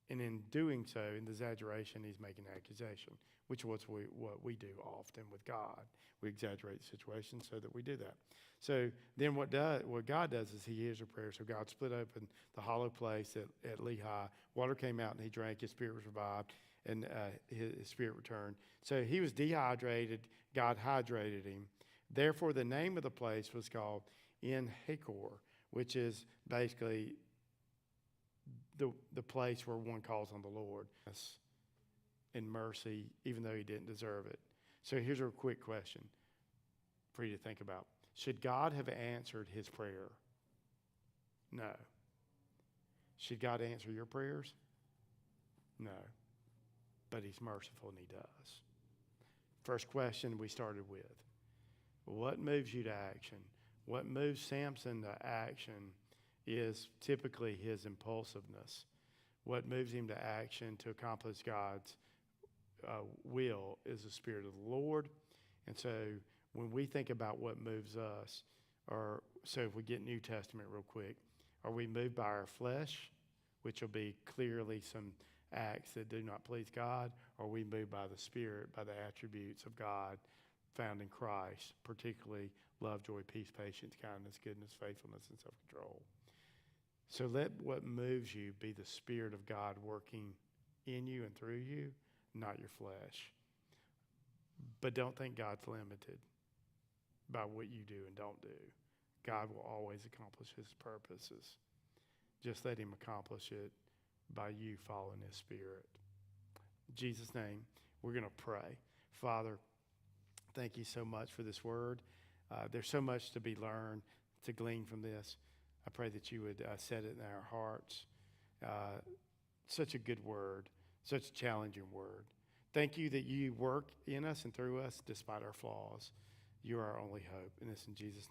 And in doing so, in the exaggeration, he's making an accusation, which is what we do often with God. We exaggerate the situation so that we do that. So then what God does is he hears a prayer. So God split open the hollow place at Lehi. Water came out and he drank. His spirit was revived and his spirit returned. So he was dehydrated. God hydrated him. Therefore, the name of the place was called En Hakor, which is basically the place where one calls on the Lord in mercy, even though he didn't deserve it. So here's a quick question for you to think about. Should God have answered his prayer? No. Should God answer your prayers? No. But he's merciful and he does. First question we started with. What moves you to action? What moves Samson to action is typically his impulsiveness. What moves him to action to accomplish God's will is the Spirit of the Lord. And so when we think about what moves us, or so if we get New Testament real quick, are we moved by our flesh, which will be clearly some acts that do not please God, or are we moved by the Spirit, by the attributes of God found in Christ, particularly love, joy, peace, patience, kindness, goodness, faithfulness, and self-control. So let what moves you be the Spirit of God working in you and through you, not your flesh. But don't think God's limited by what you do and don't do. God will always accomplish his purposes. Just let him accomplish it by you following his Spirit. In Jesus' name, we're going to pray. Father, thank you so much for this word. There's so much to be learned, to glean from this. I pray that you would set it in our hearts. Such a good word, such a challenging word. Thank you that you work in us and through us despite our flaws. You are our only hope. And this in Jesus' name.